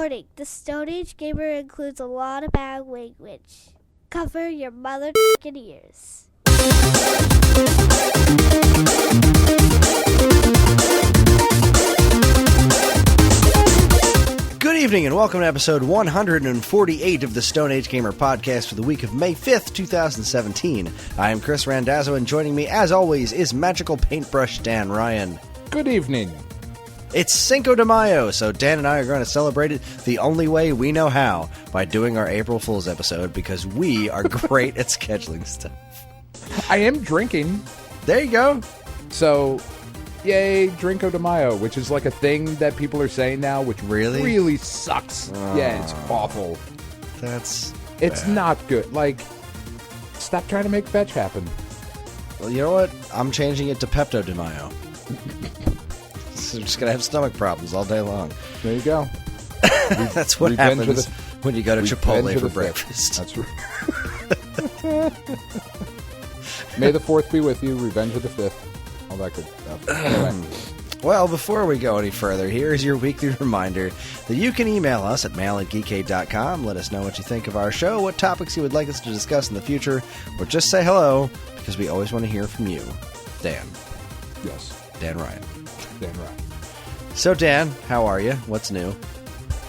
Warning, the Stone Age Gamer includes a lot of bad language. Cover your mother ears. Good evening and welcome to episode 148 of the Stone Age Gamer podcast for the week of May 5th, 2017. I am Kris Randazzo, and joining me as always is Magical Paintbrush Dan Ryan. Good evening. It's Cinco de Mayo, so Dan and I are going to celebrate it the only way we know how, by doing our April Fool's episode, because we are great at scheduling stuff. I am drinking. There you go. So, yay, Drinko de Mayo, which is like a thing that people are saying now, which really sucks. Yeah, it's awful. It's not good. Like, stop trying to make fetch happen. Well, you know what? I'm changing it to Pepto de Mayo. So I'm just going to have stomach problems all day long. There you go. That's what happens when you go to Chipotle for breakfast. That's right. May the 4th be with you. Revenge of the 5th. All that good stuff. Anyway. Well, before we go any further, here is your weekly reminder that you can email us at mail@geekA.com. Let us know what you think of our show, what topics you would like us to discuss in the future, or just say hello, because we always want to hear from you. Dan. Yes. Dan Ryan. Dan Ryan. So, Dan, how are you? What's new?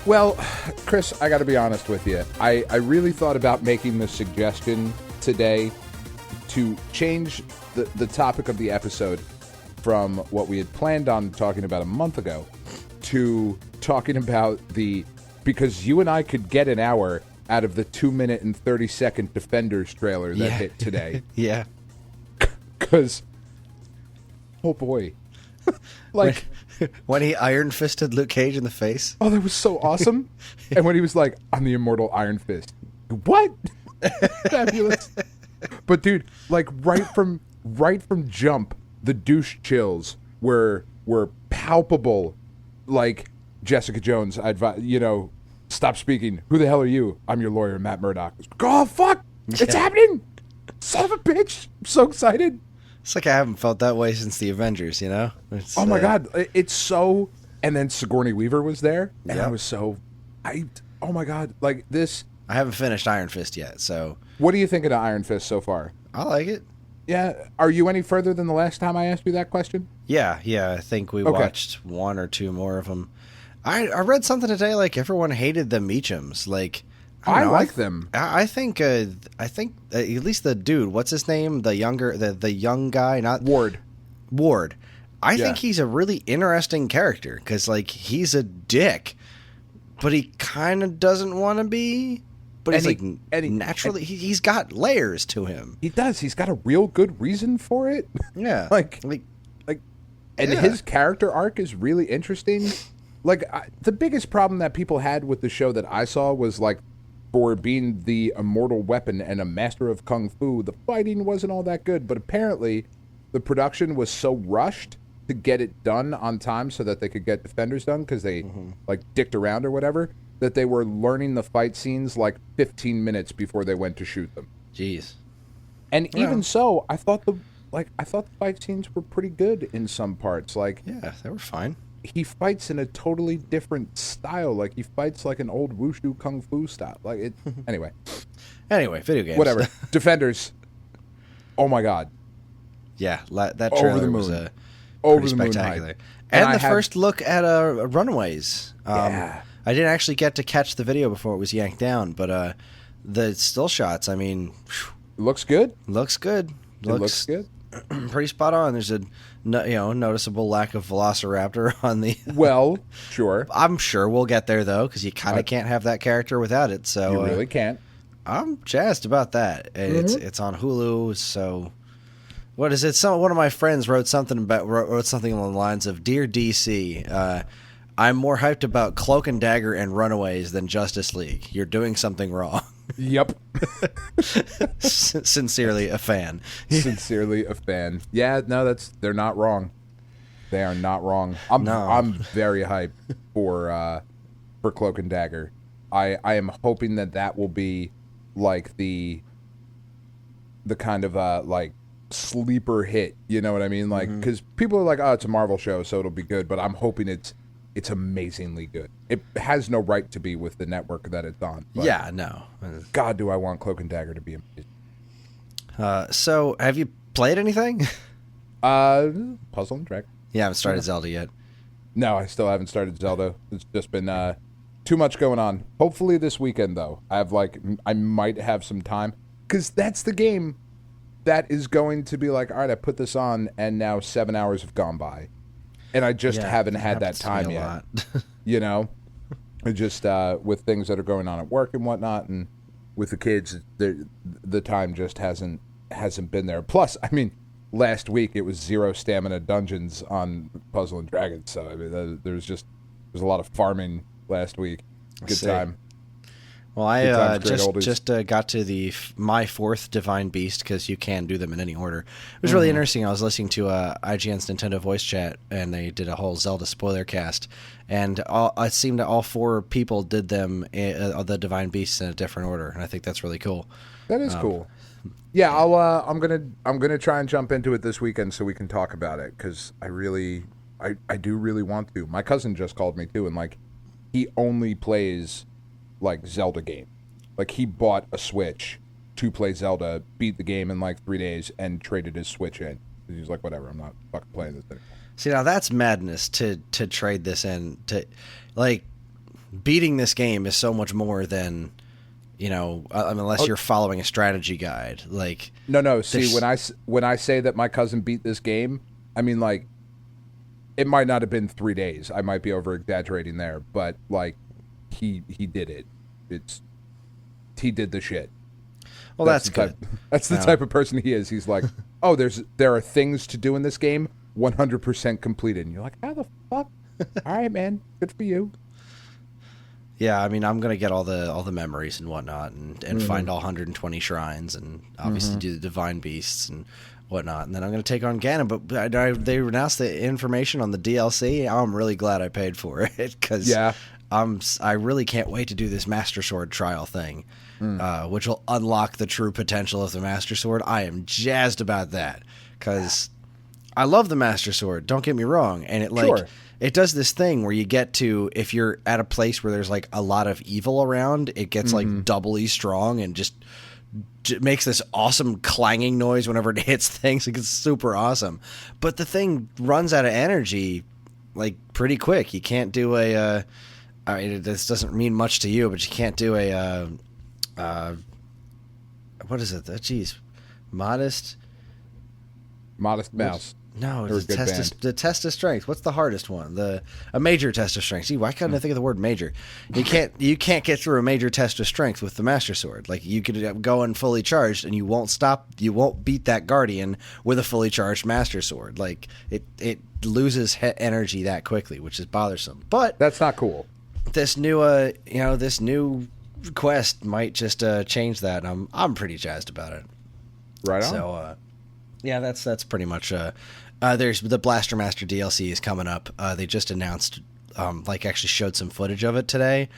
Well, Kris, I got to be honest with you. I really thought about making the suggestion today to change the topic of the episode from what we had planned on talking about a month ago to talking about because you and I could get an hour out of the 2-minute and 30-second Defenders trailer that hit today. Yeah. Because, oh boy. Like when he Iron Fisted Luke Cage in the face. Oh, that was so awesome. And when he was like, I'm the immortal Iron Fist. What? Fabulous. But dude, like right from jump, the douche chills were palpable. Like Jessica Jones, stop speaking. Who the hell are you? I'm your lawyer, Matt Murdock. Oh fuck! It's happening! Son of a bitch! I'm so excited. It's like I haven't felt that way since the Avengers, you know? Oh my god, it's so... And then Sigourney Weaver was there, and I was so hyped. Oh my god, like this... I haven't finished Iron Fist yet, so... What do you think of the Iron Fist so far? I like it. Yeah, are you any further than the last time I asked you that question? Yeah, I think we watched one or two more of them. I read something today, like everyone hated the Meachums, like... I like them. I think at least the dude, what's his name? The young guy, not Ward. I think he's a really interesting character because, like, he's a dick, but he kind of doesn't want to be. But naturally, he's got layers to him. He does. He's got a real good reason for it. Yeah, his character arc is really interesting. Like the biggest problem that people had with the show that I saw was like, for being the immortal weapon and a master of kung fu, the fighting wasn't all that good. But apparently, the production was so rushed to get it done on time so that they could get Defenders done because they like dicked around or whatever, that they were learning the fight scenes like 15 minutes before they went to shoot them. Jeez. And even so, I thought the fight scenes were pretty good in some parts. Like, yeah, they were fine. He fights in a totally different style. Like, he fights like an old wushu kung fu style. Like, it. Anyway, video games. Whatever. Defenders. Oh my god. Yeah, that trailer was over pretty the spectacular. moon And the first look at Runaways. I didn't actually get to catch the video before it was yanked down, but the still shots, I mean... Looks good. Looks good. Looks good. Pretty spot on. There's a noticeable lack of Velociraptor on the... Well, sure. I'm sure we'll get there, though, because you kind of can't have that character without it. So you really can't. I'm jazzed about that. It's on Hulu, so... What is it? One of my friends wrote something along the lines of, "Dear DC, I'm more hyped about Cloak and Dagger and Runaways than Justice League. You're doing something wrong." Yep. Sincerely a fan. Sincerely a fan. Yeah, no, they're not wrong. They are not wrong. I'm very hyped for Cloak and Dagger. I am hoping that will be like the kind of like sleeper hit, you know what I mean? Like, because people are like, oh, it's a Marvel show, so it'll be good. But I'm hoping it's it's amazingly good. It has no right to be with the network that it's on. But Yeah, no. God, do I want Cloak and Dagger to be amazing. So, have you played anything? Puzzle and Dragon. Yeah, I haven't started Zelda yet. No, I still haven't started Zelda. It's just been too much going on. Hopefully this weekend, though. I might have some time. Because that's the game that is going to be like, all right, I put this on, and now 7 hours have gone by. And I just haven't had that time yet. You know? I just, with things that are going on at work and whatnot, and with the kids, the time just hasn't been there. Plus, I mean, last week it was 0 stamina dungeons on Puzzle and Dragons, so I mean, there's a lot of farming last week. Good time. Well, I just got to my 4th Divine Beast, because you can do them in any order. It was really interesting. I was listening to IGN's Nintendo Voice Chat, and they did a whole Zelda spoiler cast, and it seemed that all 4 people did them, the Divine Beasts, in a different order, and I think that's really cool. That is cool. Yeah, I'm gonna try and jump into it this weekend so we can talk about it, because I do really want to. My cousin just called me too, and like, he only plays like Zelda game. Like, he bought a Switch to play Zelda, beat the game in like 3 days, and traded his Switch in. He's like, whatever, I'm not fucking playing this anymore. See, now that's madness to trade this in. To, like, beating this game is so much more than, you know, unless you're following a strategy guide. Like, no. See, when I say that my cousin beat this game, I mean, like, it might not have been 3 days. I might be over exaggerating there, but like, he did it. He did the shit. Well, that's good. That's the type of person he is. He's like, oh, there are things to do in this game, 100% completed. And you're like, how the fuck? All right, man, good for you. Yeah, I mean, I'm gonna get all the memories and whatnot, and find all 120 shrines, and obviously do the Divine Beasts and whatnot, and then I'm gonna take on Ganon. But they announced the information on the DLC. I'm really glad I paid for it, because I really can't wait to do this Master Sword trial thing, which will unlock the true potential of the Master Sword. I am jazzed about that, because I love the Master Sword. Don't get me wrong, and it does this thing where you get to, if you're at a place where there's like a lot of evil around, it gets like doubly strong and just makes this awesome clanging noise whenever it hits things. It's super awesome. But the thing runs out of energy like pretty quick. You can't do I mean, this doesn't mean much to you, but you can't do what is it? Jeez, Modest Mouse. No, it's the test of strength. What's the hardest one? A major test of strength. See, why couldn't I think of the word major? You can't get through a major test of strength with the Master Sword. Like, you could go in fully charged, and you won't beat that Guardian with a fully charged Master Sword. Like, it loses energy that quickly, which is bothersome. But that's not cool. This new quest might just change that. I'm pretty jazzed about it. Right on. So, yeah, that's pretty much. There's the Blaster Master DLC is coming up. They just announced, actually showed some footage of it today,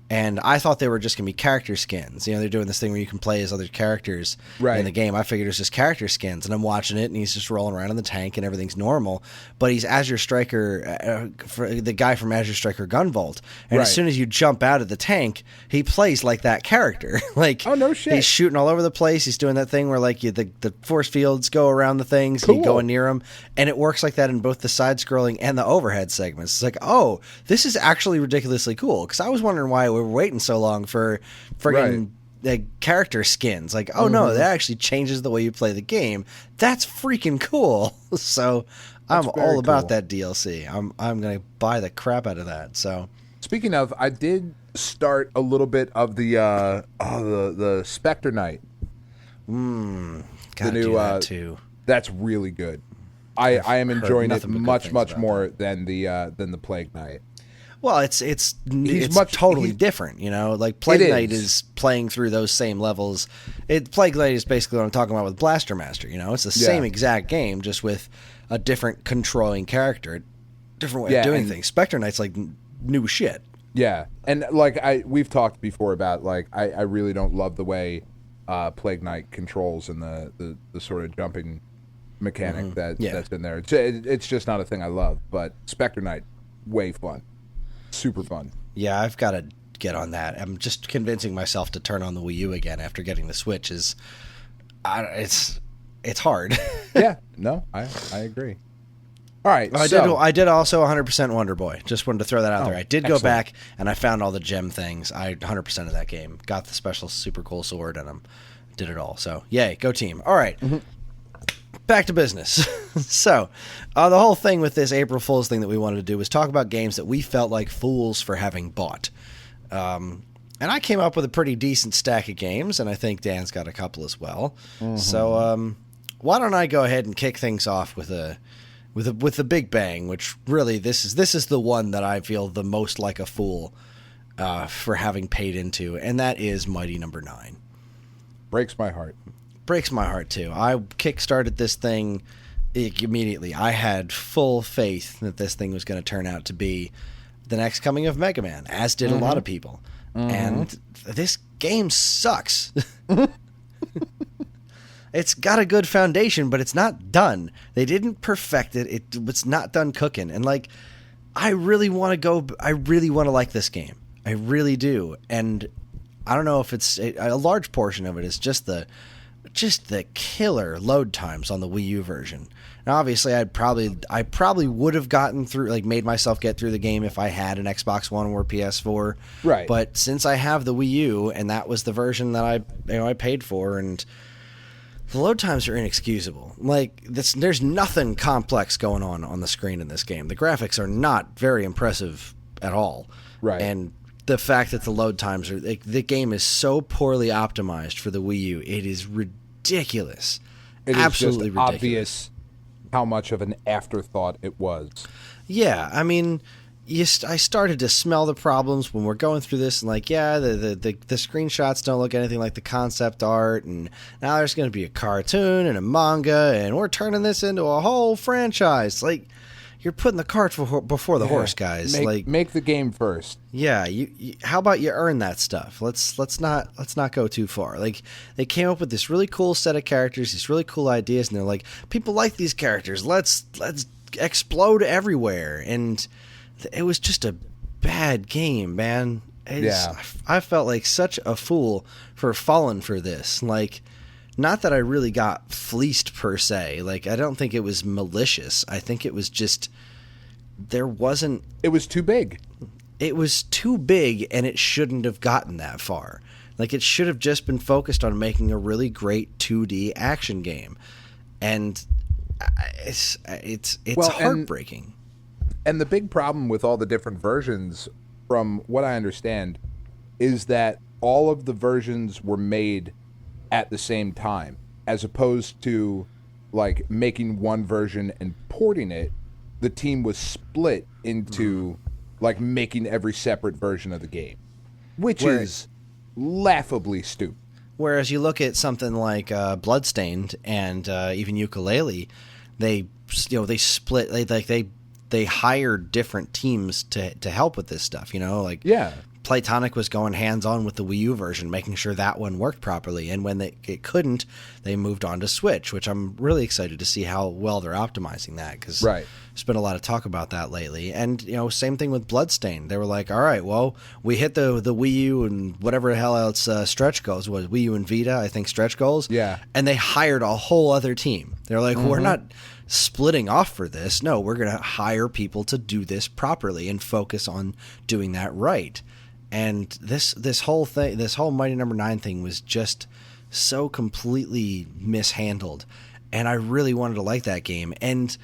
and I thought they were just gonna be character skins. You know, they're doing this thing where you can play as other characters in the game. I figured it was just character skins, and I'm watching it, and he's just rolling around in the tank, and everything's normal. But he's Azure Striker, the guy from Azure Striker Gunvolt, and as soon as you jump out of the tank, he plays like that character. Like, oh no shit, he's shooting all over the place. He's doing that thing where like the force fields go around the things, cool. You go near them, and it works like that in both the side-scrolling and the overhead segments. It's like, oh, this is actually ridiculously cool, because I was wondering why we were waiting so long for friggin' character skins. Like, oh no, that actually changes the way you play the game. That's freaking cool. So I'm all about that DLC. I'm gonna buy the crap out of that. So, speaking of, I did start a little bit of the Spectre Knight. Gotta do that too. That's really good. I am enjoying it much more than the Plague Knight. Well, it's totally different, you know. Like, Plague Knight is playing through those same levels. Plague Knight is basically what I'm talking about with Blaster Master. You know, it's the same exact game, just with a different controlling character, different way of doing things. Spectre Knight's like new shit. Yeah, and like we've talked before about, like, I really don't love the way Plague Knight controls and the sort of jumping mechanic that's in there. It's just not a thing I love. But Spectre Knight, way fun. super fun. Yeah, I've got to get on that. I'm just convincing myself to turn on the Wii U again after getting the Switch it's hard. Yeah, no, I agree. All right, I did also 100% Wonder Boy. Just wanted to throw that out there. I did go back and I found all the gem things. I 100% of that game. Got the special super cool sword and did it all. So yay, go team. All right. Back to business. So, the whole thing with this April Fool's thing that we wanted to do was talk about games that we felt like fools for having bought. And I came up with a pretty decent stack of games, and I think Dan's got a couple as well. So, why don't I go ahead and kick things off with the big bang, which really this is the one that I feel the most like a fool for having paid into, and that is Mighty Number 9. Breaks my heart. Breaks my heart too. I kickstarted this thing immediately. I had full faith that this thing was going to turn out to be the next coming of Mega Man, as did a lot of people. And this game sucks. It's got a good foundation, but it's not done. They didn't perfect it. It's not done cooking. And like, I really want to like this game. I really do. And I don't know if it's a large portion of it is just the killer load times on the Wii U version. Now, obviously, I probably would have gotten through, like, made myself get through the game if I had an Xbox One or PS4. Right. But since I have the Wii U, and that was the version that I paid for, and the load times are inexcusable. Like, there's nothing complex going on the screen in this game. The graphics are not very impressive at all. Right. And the fact that the load times are, like, the game is so poorly optimized for the Wii U, it is ridiculous. It Absolutely is just ridiculous. Obvious how much of an afterthought it was. Yeah, I mean, I started to smell the problems when we're going through this, and like, yeah, the screenshots don't look anything like the concept art, and now there's going to be a cartoon and a manga, and we're turning this into a whole franchise. Like, you're putting the cart before the horse, guys. Make the game first. Yeah, you how about you earn that stuff? Let's not go too far. Like, they came up with this really cool set of characters, these really cool ideas, and they're like, people like these characters. Let's explode everywhere. And it was just a bad game, man. I felt like such a fool for falling for this. Like, not that I really got fleeced per se. Like, I don't think it was malicious. I think it was just it was too big. It was too big, and it shouldn't have gotten that far. Like, it should have just been focused on making a really great 2D action game. And it's heartbreaking. And the big problem with all the different versions, from what I understand, is that all of the versions were made at the same time, as opposed to like making one version and porting it. The team was split into like making every separate version of the game, which is laughably stupid. Whereas you look at something like Bloodstained and even Yooka-Laylee, they split. They hired different teams to help with this stuff. Like, yeah. Playtonic was going hands-on with the Wii U version, making sure that one worked properly. And when it couldn't, they moved on to Switch, which I'm really excited to see how well they're optimizing that, because there's been a lot of talk about that lately. And, same thing with Bloodstained. They were like, all right, well, we hit the Wii U and whatever the hell else stretch goals was, Wii U and Vita, I think stretch goals. Yeah. And they hired a whole other team. They're like, we're not splitting off for this. No, we're going to hire people to do this properly and focus on doing that right. And this whole thing, this whole Mighty Number 9 thing was just so completely mishandled. And I really wanted to like that game. And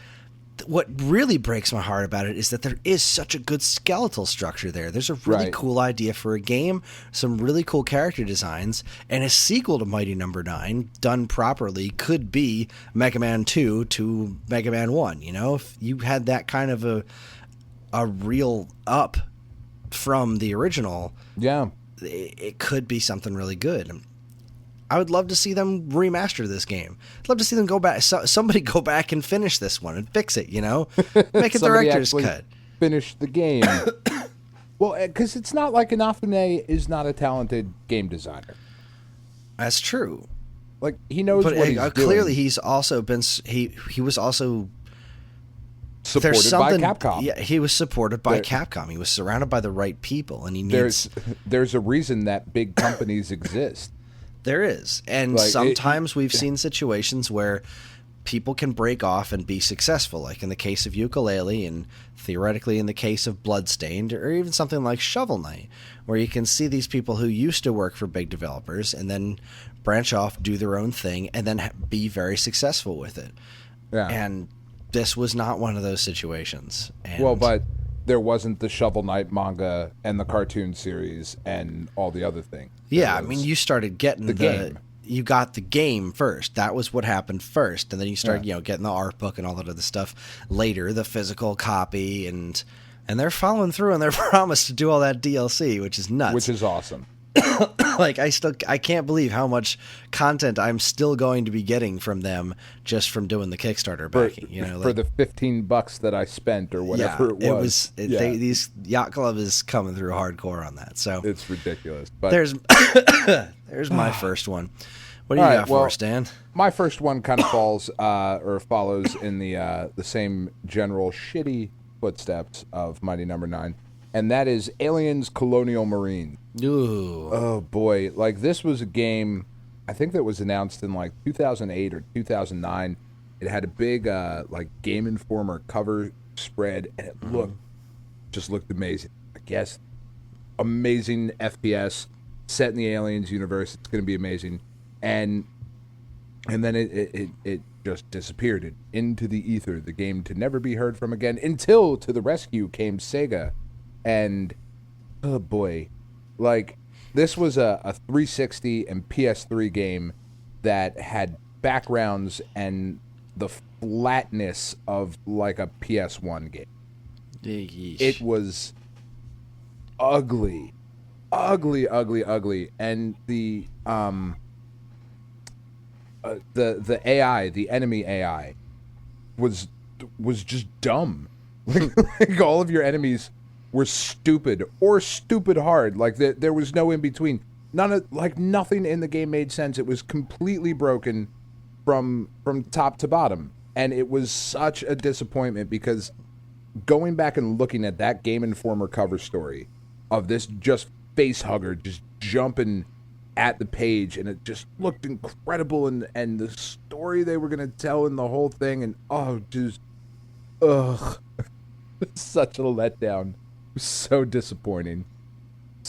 what really breaks my heart about it is that there is such a good skeletal structure there. There's a really cool idea for a game, some really cool character designs, and a sequel to Mighty Number 9 done properly could be Mega Man 2 to Mega Man 1. If you had that kind of a real up from the original, it could be something really good. I would love to see them remaster this game. I'd love to see them go back. Somebody go back and finish this one and fix it. Make a director's cut. Finish the game. Well, because it's not like Inafune is not a talented game designer. That's true. Like, he knows what he's doing. Clearly, he's also been. He was also supported by Capcom. Yeah, he was supported by Capcom. He was surrounded by the right people, and he needs. There's a reason that big companies exist. There is, and sometimes we've seen situations where people can break off and be successful, like in the case of Yooka-Laylee, and theoretically in the case of Bloodstained, or even something like Shovel Knight, where you can see these people who used to work for big developers and then branch off, do their own thing, and then be very successful with it. Yeah. And this was not one of those situations. And well, but there wasn't the Shovel Knight manga and the cartoon series and all the other things. Yeah, I mean, you started getting the game. You got the game first. That was what happened first, and then you started, getting the art book and all that other stuff later, the physical copy, and they're following through on their promise to do all that DLC, which is nuts. Which is awesome. Like, I can't believe how much content I'm still going to be getting from them just from doing the Kickstarter backing. For the $15 that I spent or whatever it was. These Yacht Club is coming through hardcore on that. So it's ridiculous. But there's my first one. What do you got for us, Dan? My first one kind of follows in the same general shitty footsteps of Mighty Number 9. And that is Aliens Colonial Marine. Ooh. Oh, boy. Like, this was a game, I think that was announced in, 2008 or 2009. It had a big, Game Informer cover spread, and it looked amazing. I guess amazing FPS set in the Aliens universe. It's going to be amazing. And then it just disappeared into the ether, the game to never be heard from again, until to the rescue came Sega. And, oh boy, this was a 360 and PS3 game that had backgrounds and the flatness of a PS1 game. Yeesh. It was ugly. And the AI, the enemy AI, was just dumb. All of your enemies were stupid or stupid hard. There was no in between. Nothing in the game made sense. It was completely broken from top to bottom, and it was such a disappointment because going back and looking at that Game Informer cover story of this just face hugger just jumping at the page, and it just looked incredible, and the story they were gonna tell in the whole thing, and such a letdown. So disappointing.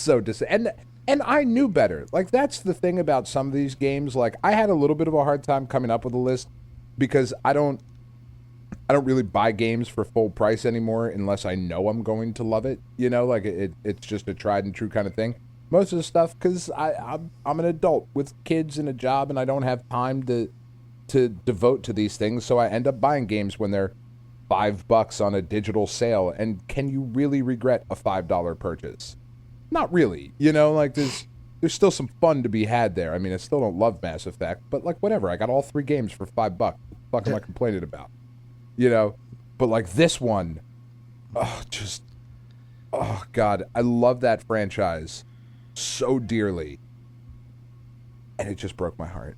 And I knew better. That's the thing about some of these games. I had a little bit of a hard time coming up with a list because I don't really buy games for full price anymore unless I know I'm going to love it. It's just a tried and true kind of thing. Most of the stuff, because I'm an adult with kids and a job, and I don't have time to devote to these things, so I end up buying games when they're $5 on a digital sale. And can you really regret a $5 purchase? Not really. There's still some fun to be had there. I mean, I still don't love Mass Effect, but whatever. I got all 3 games for $5. What the fuck am I complaining about? But this one, oh God, I love that franchise so dearly, and it just broke my heart.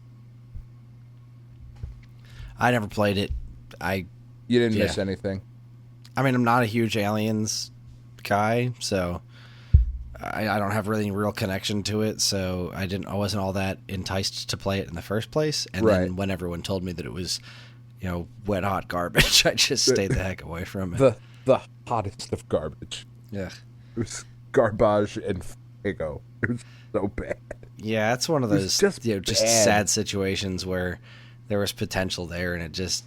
I never played it. You didn't miss anything. I mean, I'm not a huge Aliens guy, so I don't have really any real connection to it. So I wasn't all that enticed to play it in the first place. And then when everyone told me that it was, wet hot garbage, I just stayed the heck away from it. The hottest of garbage. Yeah, it was garbage and fuego. It was so bad. Yeah, it's one of those just sad situations where there was potential there, and it just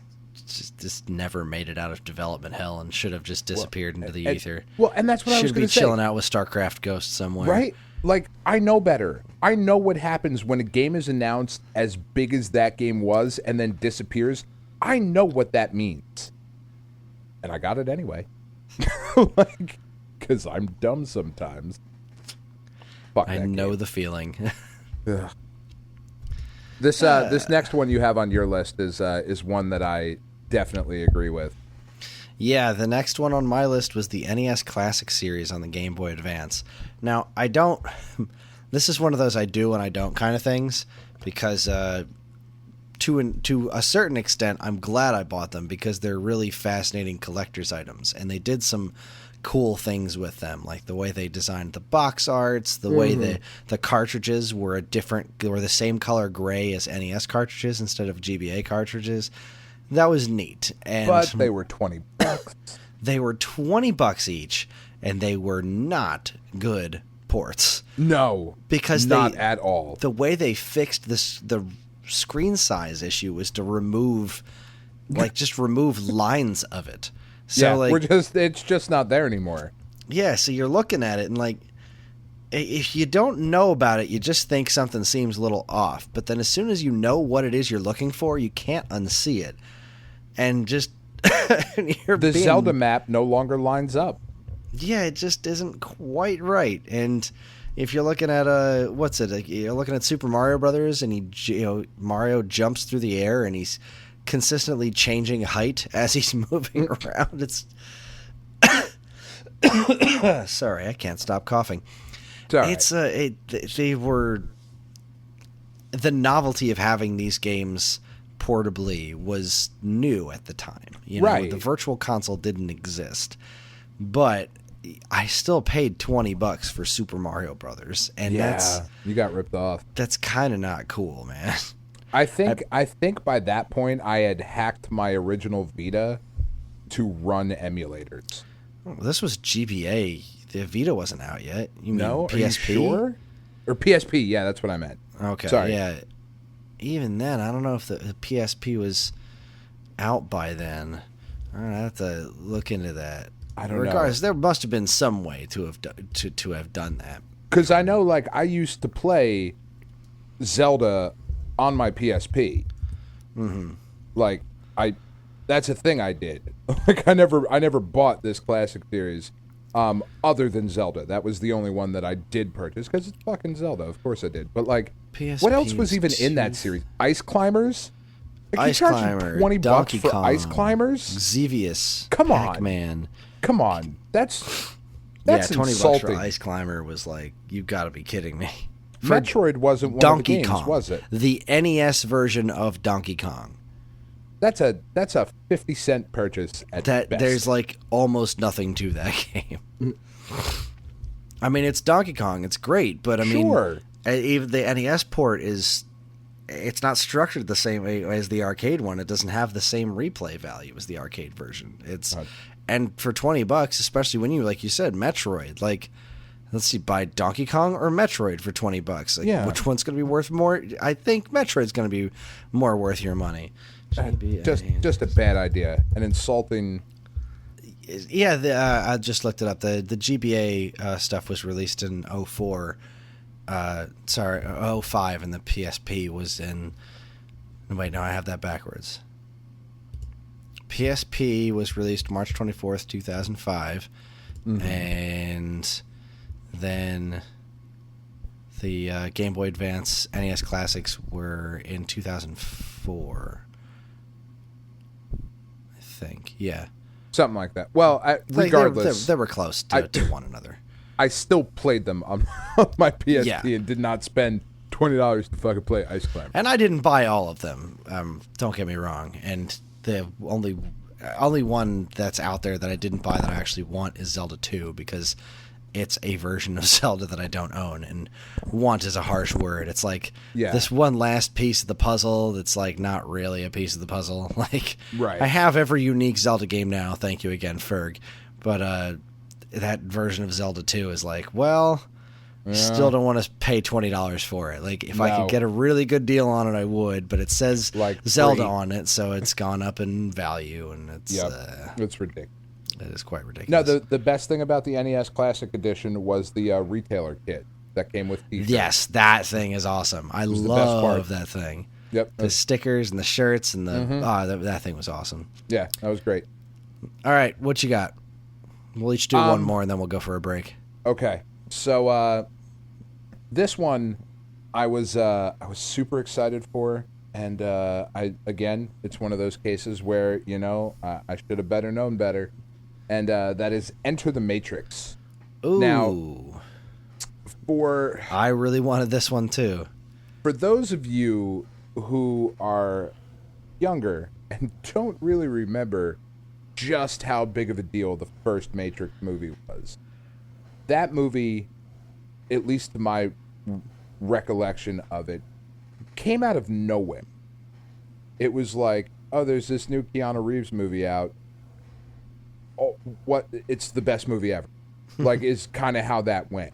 never made it out of development hell, and should have just disappeared into the ether. Well, and that's what I was going to say. Should be chilling out with StarCraft Ghost somewhere. Right? I know better. I know what happens when a game is announced as big as that game was and then disappears. I know what that means. And I got it anyway. Because I'm dumb sometimes. Fuck I know the feeling. This next one you have on your list is one that I definitely agree with. Yeah, the next one on my list was the NES Classic series on the Game Boy Advance. Now, I don't... This is one of those I do and I don't kind of things, because to a certain extent, I'm glad I bought them because they're really fascinating collector's items, and they did some cool things with them, like the way they designed the box arts, the way the cartridges were the same color gray as NES cartridges instead of GBA cartridges. That was neat. But they were $20. They were $20 each, and they were not good ports. No, because not at all. The way they fixed the screen size issue was to remove lines of it. So it's just not there anymore. Yeah, so you're looking at it and like, if you don't know about it, you just think something seems a little off. But then as soon as you know what it is you're looking for, you can't unsee it. And just the Zelda map no longer lines up. Yeah, it just isn't quite right. And if you're looking at you're looking at Super Mario Brothers, and Mario jumps through the air and he's consistently changing height as he's moving around. It's sorry, I can't stop coughing. It's they were the novelty of having these games portably was new at the time. The Virtual Console didn't exist, but I still paid $20 for Super Mario Brothers, and you got ripped off. That's kind of not cool, man. I think by that point I had hacked my original Vita to run emulators. Oh, this was GBA. The Vita wasn't out yet. You mean PSP? Are you sure? Or PSP? Yeah, that's what I meant. Okay. Sorry. Yeah. Even then, I don't know if the PSP was out by then. I have to look into that. I don't know. Regardless, there must have been some way to have done that. Because I know, like, I used to play Zelda on my PSP. Mm-hmm. Like, that's a thing I did. Like, I never bought this classic series, other than Zelda. That was the only one that I did purchase because it's fucking Zelda. Of course I did. But like, PSP what else was even in that series? Ice Climbers. Like, Ice Climber, $20 Donkey for Kong, Ice Climbers. Xevious. Come on, Pac-Man. Come on, that's $20 insulting. for Ice Climber was like, you've got to be kidding me. Metroid wasn't one Donkey of the games, Kong, was it? The NES version of Donkey Kong. That's a 50-cent purchase at best. There's like almost nothing to that game. I mean, it's Donkey Kong. It's great, but I mean, even the NES port it's not structured the same way as the arcade one. It doesn't have the same replay value as the arcade version. And for $20, especially when like you said, Metroid, like, let's see, buy Donkey Kong or Metroid for $20. Like, which one's going to be worth more? I think Metroid's going to be more worth your money. Just a bad idea. An insulting. Yeah, I just looked it up. The GBA stuff was released in 04. 05, and the PSP was in. Wait, no, I have that backwards. PSP was released March 24th, 2005, and then the Game Boy Advance NES Classics were in 2004. I think, yeah. Something like that. Well, regardless. They were close to one another. I still played them on my PSP and did not spend $20 to fucking play Ice Climber. And I didn't buy all of them. Don't get me wrong. And the only one that's out there that I didn't buy that I actually want is Zelda 2, because it's a version of Zelda that I don't own. And want is a harsh word. It's like this one last piece of the puzzle that's like not really a piece of the puzzle. Like, I have every unique Zelda game now. Thank you again, Ferg. But that version of Zelda 2 is like, well, still don't want to pay $20 for it. Like, if I could get a really good deal on it, I would, but it says like Zelda on it, so it's gone up in value, and it's it's ridiculous. It is quite ridiculous. No, the best thing about the NES Classic Edition was the retailer kit that came with t-shirts. Yes, that thing is awesome. I love that thing. Yep. The stickers and the shirts and the that thing was awesome. Yeah, that was great. All right, what you got? We'll each do one more, and then we'll go for a break. Okay. So this one I was super excited for, and it's one of those cases where, I should have better known better, and that is Enter the Matrix. Ooh. Now, I really wanted this one too. For those of you who are younger and don't really remember just how big of a deal the first Matrix movie was. That movie, at least to my recollection of it, came out of nowhere. It was like, oh, there's this new Keanu Reeves movie out. Oh, what? It's the best movie ever. Like, is kind of how that went.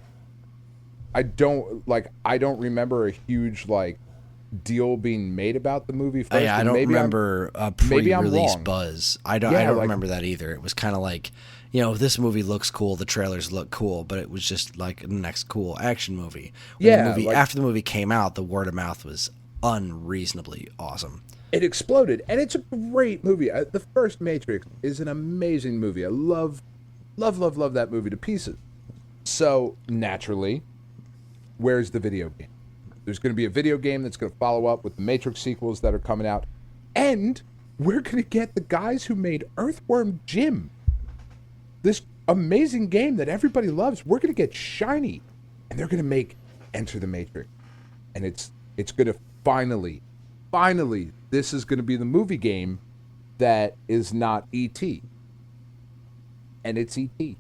I don't remember a huge like deal being made about the movie first. Yeah, I don't remember a pre-release buzz. I don't remember that either. It was kind of like, this movie looks cool, the trailers look cool, but it was just like the next cool action movie. After the movie came out, the word of mouth was unreasonably awesome. It exploded, and it's a great movie. The first Matrix is an amazing movie. I love that movie to pieces. So, naturally, where's the video game? There's going to be a video game that's going to follow up with the Matrix sequels that are coming out. And we're going to get the guys who made Earthworm Jim. This amazing game that everybody loves. We're going to get shiny. And they're going to make Enter the Matrix. And it's going to finally, this is going to be the movie game that is not E.T. And it's E.T.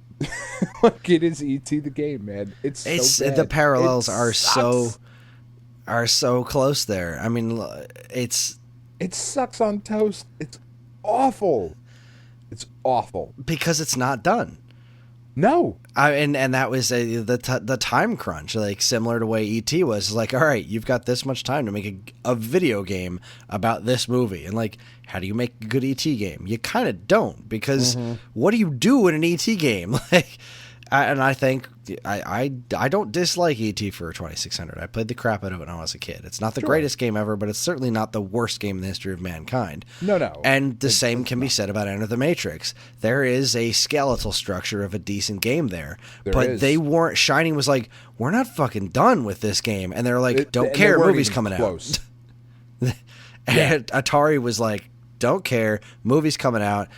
Like, it is E.T. the game, man. It's so bad. The parallels are so close there. I mean, it sucks on toast. It's awful. It's awful because it's not done. No, and that was the time crunch, like similar to the way E.T. was. Like, all right, you've got this much time to make a video game about this movie, and like, how do you make a good E.T. game? You kind of don't, because what do you do in an E.T. game? Like, I think I don't dislike E.T. for 2600. I played the crap out of it when I was a kid. It's not the greatest game ever, but it's certainly not the worst game in the history of mankind. No. And the same can be said about Enter the Matrix. There is a skeletal structure of a decent game there. They weren't. Shining was like, we're not fucking done with this game. And they're like, don't care, movie's coming out. And Atari was like, don't care, movie's coming out.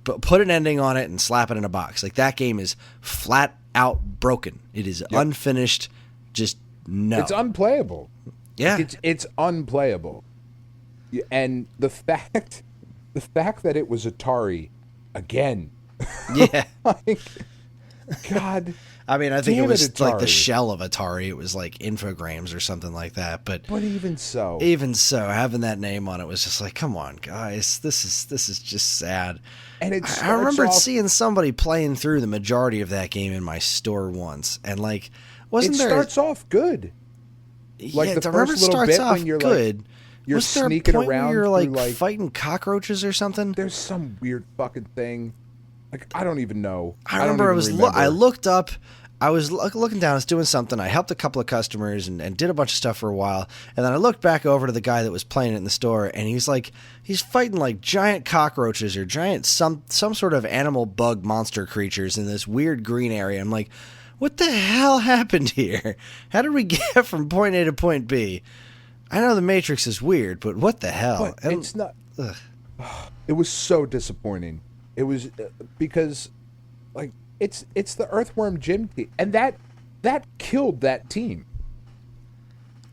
Put an ending on it and slap it in a box. Like, that game is flat out broken. It is unfinished. Just no. It's unplayable. Yeah, it's unplayable. And the fact that it was Atari again. Yeah. Like, God. I mean, I think it was like the shell of Atari. It was like Infogrames or something like that. But even so, having that name on it was just like, come on, guys, this is just sad. And I remember seeing somebody playing through the majority of that game in my store once, and like, it starts off good. Like, the first little bit when you're good. Like, you're sneaking around. You're like fighting cockroaches or something. There's some weird fucking thing. Like, I don't even know. I remember I looked up. I was looking down. I was doing something. I helped a couple of customers and did a bunch of stuff for a while. And then I looked back over to the guy that was playing it in the store, and he's fighting like giant cockroaches or giant some sort of animal bug monster creatures in this weird green area. I'm like, what the hell happened here? How did we get from point A to point B? I know the Matrix is weird, but what the hell? But it's not. Ugh. It was so disappointing. It was because, like, it's the Earthworm Jim team, and that killed that team.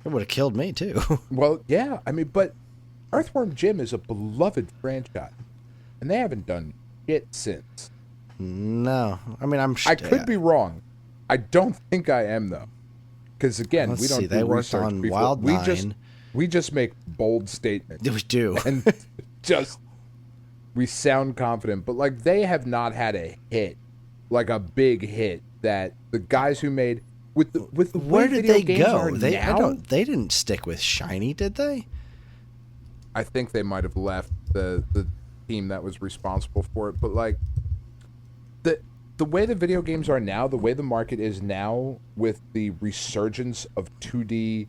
It would have killed me too. Well, yeah, I mean, but Earthworm Jim is a beloved franchise, and they haven't done shit since. No, I mean, I could be wrong. I don't think I am, though, because again, we don't do research on before. Wild Nine. We just make bold statements. We do, and we sound confident, but like, they have not had a hit, like a big hit that the guys who made with the where did they go? They didn't stick with Shiny, did they? I think they might have left the team that was responsible for it, but like the way the video games are now, the way the market is now, with the resurgence of 2D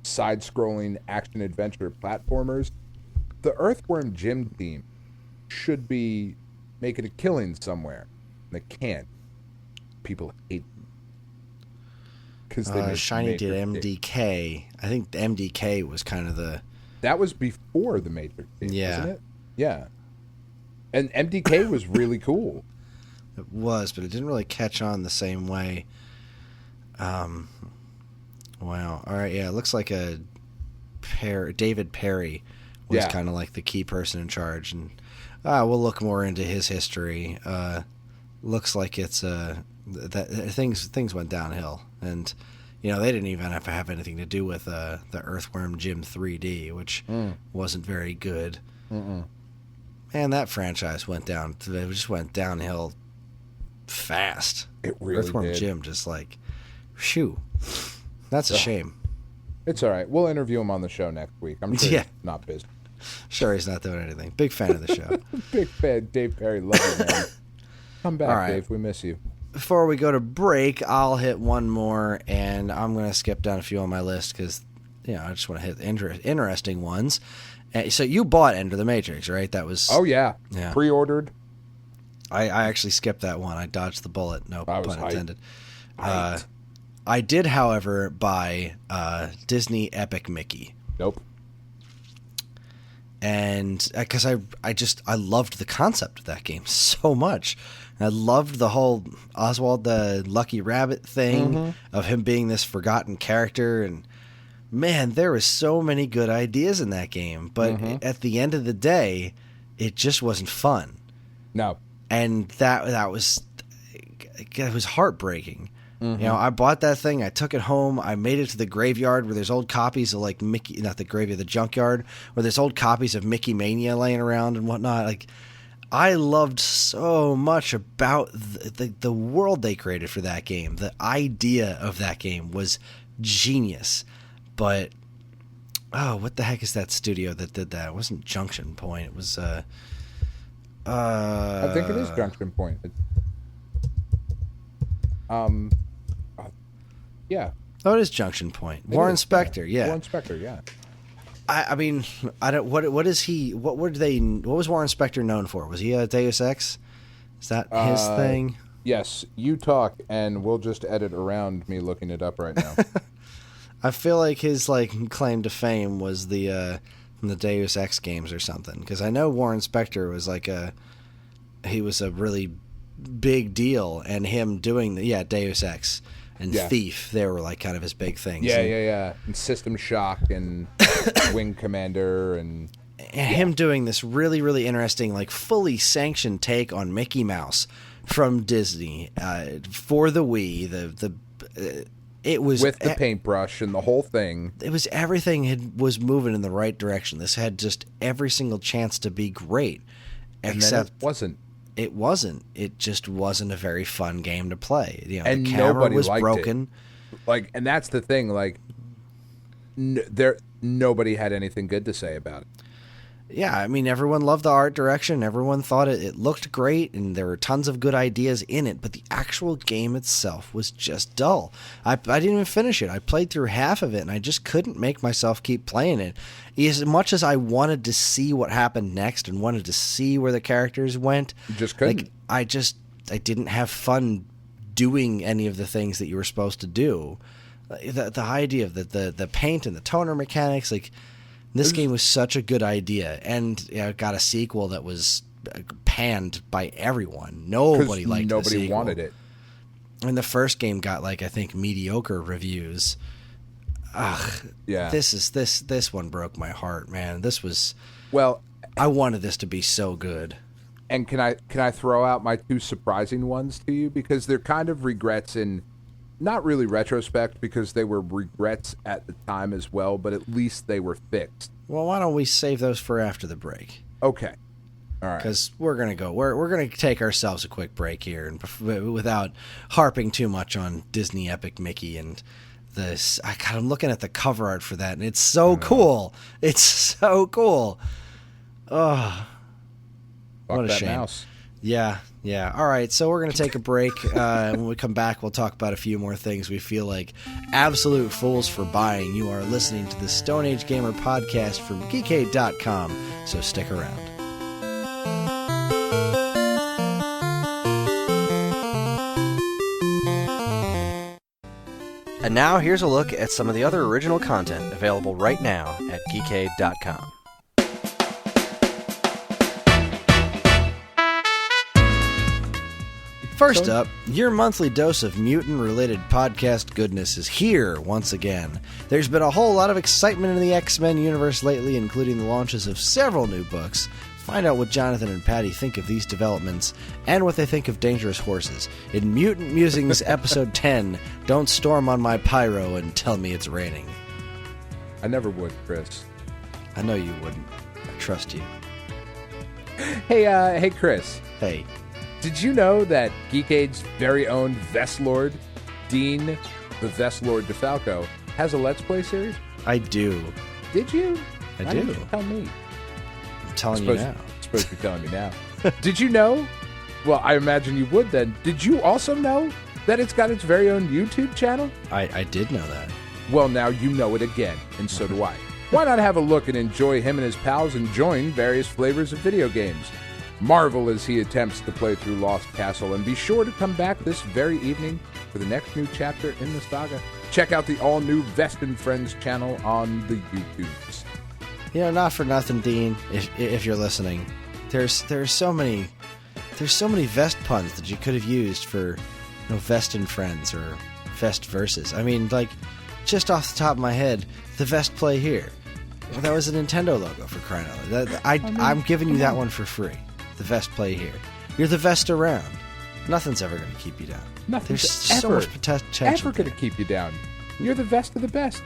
side-scrolling action-adventure platformers, the Earthworm Jim team should be making a killing somewhere. And they can't. People hate them. Because Shiny did MDK. I think the MDK was kind of the... That was before the Matrix game, wasn't it? Yeah. And MDK was really cool. It was, but it didn't really catch on the same way. Wow. All right, yeah, it looks like a David Perry was kind of like the key person in charge, and we'll look more into his history. Looks like it's that things went downhill, and they didn't even have to have anything to do with the Earthworm Jim 3D, which wasn't very good. Man, that franchise just went downhill fast. It really Earthworm did. Jim just shoo. That's a shame. It's all right. We'll interview him on the show next week. I'm sure he's not busy. Sure, he's not doing anything. Big fan of the show. Big fan, Dave Perry. Love you, man. Come back, right. Dave. We miss you. Before we go to break, I'll hit one more, and I'm going to skip down a few on my list because, I just want to hit interesting ones. So you bought Enter the Matrix, right? That was... Oh, yeah. Pre-ordered. I actually skipped that one. I dodged the bullet. No pun intended. Hyped. I did, however, buy Disney Epic Mickey. Nope. And because I loved the concept of that game so much. I loved the whole Oswald the Lucky Rabbit thing of him being this forgotten character. And man, there was so many good ideas in that game. But at the end of the day, it just wasn't fun. No. And it was heartbreaking. I bought that thing. I took it home. I made it to the graveyard where there's old copies of Mickey, not the graveyard, the junkyard, where there's old copies of Mickey Mania laying around and whatnot. I loved so much about the world they created for that game. The idea of that game was genius. But, what the heck is that studio that did that? It wasn't Junction Point. It was, I think it is Junction Point. Yeah. Oh, it is Junction Point. Warren Spector, yeah. Warren Spector, yeah. I mean, I don't. What is he? What was Warren Spector known for? Was he a Deus Ex? Is that his thing? Yes. You talk, and we'll just edit around me looking it up right now. I feel like his claim to fame was the Deus Ex games or something. Because I know Warren Spector was he was a really big deal, and him doing Deus Ex and Thief, they were kind of his big things. Yeah. And System Shock and Wing Commander and him doing this really, really interesting, fully sanctioned take on Mickey Mouse from Disney for the Wii. It was with the paintbrush and the whole thing. It was everything was moving in the right direction. This had just every single chance to be great, except it wasn't. It wasn't. It just wasn't a very fun game to play. And the camera nobody was liked broken. It. And that's the thing. Nobody had anything good to say about it. Yeah, I mean, everyone loved the art direction. Everyone thought it looked great, and there were tons of good ideas in it. But the actual game itself was just dull. I didn't even finish it. I played through half of it, and I just couldn't make myself keep playing it. As much as I wanted to see what happened next and wanted to see where the characters went, you just couldn't. I didn't have fun doing any of the things that you were supposed to do. The idea of the paint and the toner mechanics, this game was such a good idea, and it got a sequel that was panned by everyone. Nobody liked the sequel. Nobody wanted it. And the first game got I think mediocre reviews. Ugh. Yeah. This one broke my heart, man. Well, I wanted this to be so good. And can I throw out my two surprising ones to you, because they're kind of regrets in not really retrospect, because they were regrets at the time as well, but at least they were fixed. Well, why don't we save those for after the break? Okay. All right. Because we're going to go. We're going to take ourselves a quick break here, and without harping too much on Disney Epic Mickey and this. I'm looking at the cover art for that, and it's so cool. It's so cool. Oh, what a shame. Mouse. Yeah. All right, so we're going to take a break. When we come back, we'll talk about a few more things we feel like absolute fools for buying. You are listening to the Stone Age Gamer podcast from geekade.com, so stick around. And now here's a look at some of the other original content available right now at geekade.com. First up, your monthly dose of mutant-related podcast goodness is here once again. There's been a whole lot of excitement in the X-Men universe lately, including the launches of several new books. Find out what Jonathan and Patty think of these developments and what they think of Dangerous Horses. In Mutant Musings Episode 10, Don't Storm on My Pyro and Tell Me It's Raining. I never would, Chris. I know you wouldn't. I trust you. Hey, Chris. Hey. Did you know that Geek Aid's very own Vest Lord, Dean the Vest Lord DeFalco, has a Let's Play series? I do. Did you? I Why do. didn't you tell me? I'm telling you now. Supposed to be telling me now. Did you know? Well, I imagine you would then. Did you also know that it's got its very own YouTube channel? I did know that. Well, now you know it again, and so do I. Why not have a look and enjoy him and his pals enjoying various flavors of video games? Marvel as he attempts to play through Lost Castle, and be sure to come back this very evening for the next new chapter in the saga. Check out the all-new Vest and Friends channel on the YouTubes. You know, not for nothing, Dean, if you're listening, there's so many Vest puns that you could have used for, Vest and Friends or Vest Versus. I mean, like, just off the top of my head, the Vest Play Here. That was a Nintendo logo, for crying out loud. I'm giving you that one for free. The Vest Play Here. You're the Vest around. Nothing's ever going to keep you down. There's so much potential. Ever going to keep you down. You're the Vest of the best.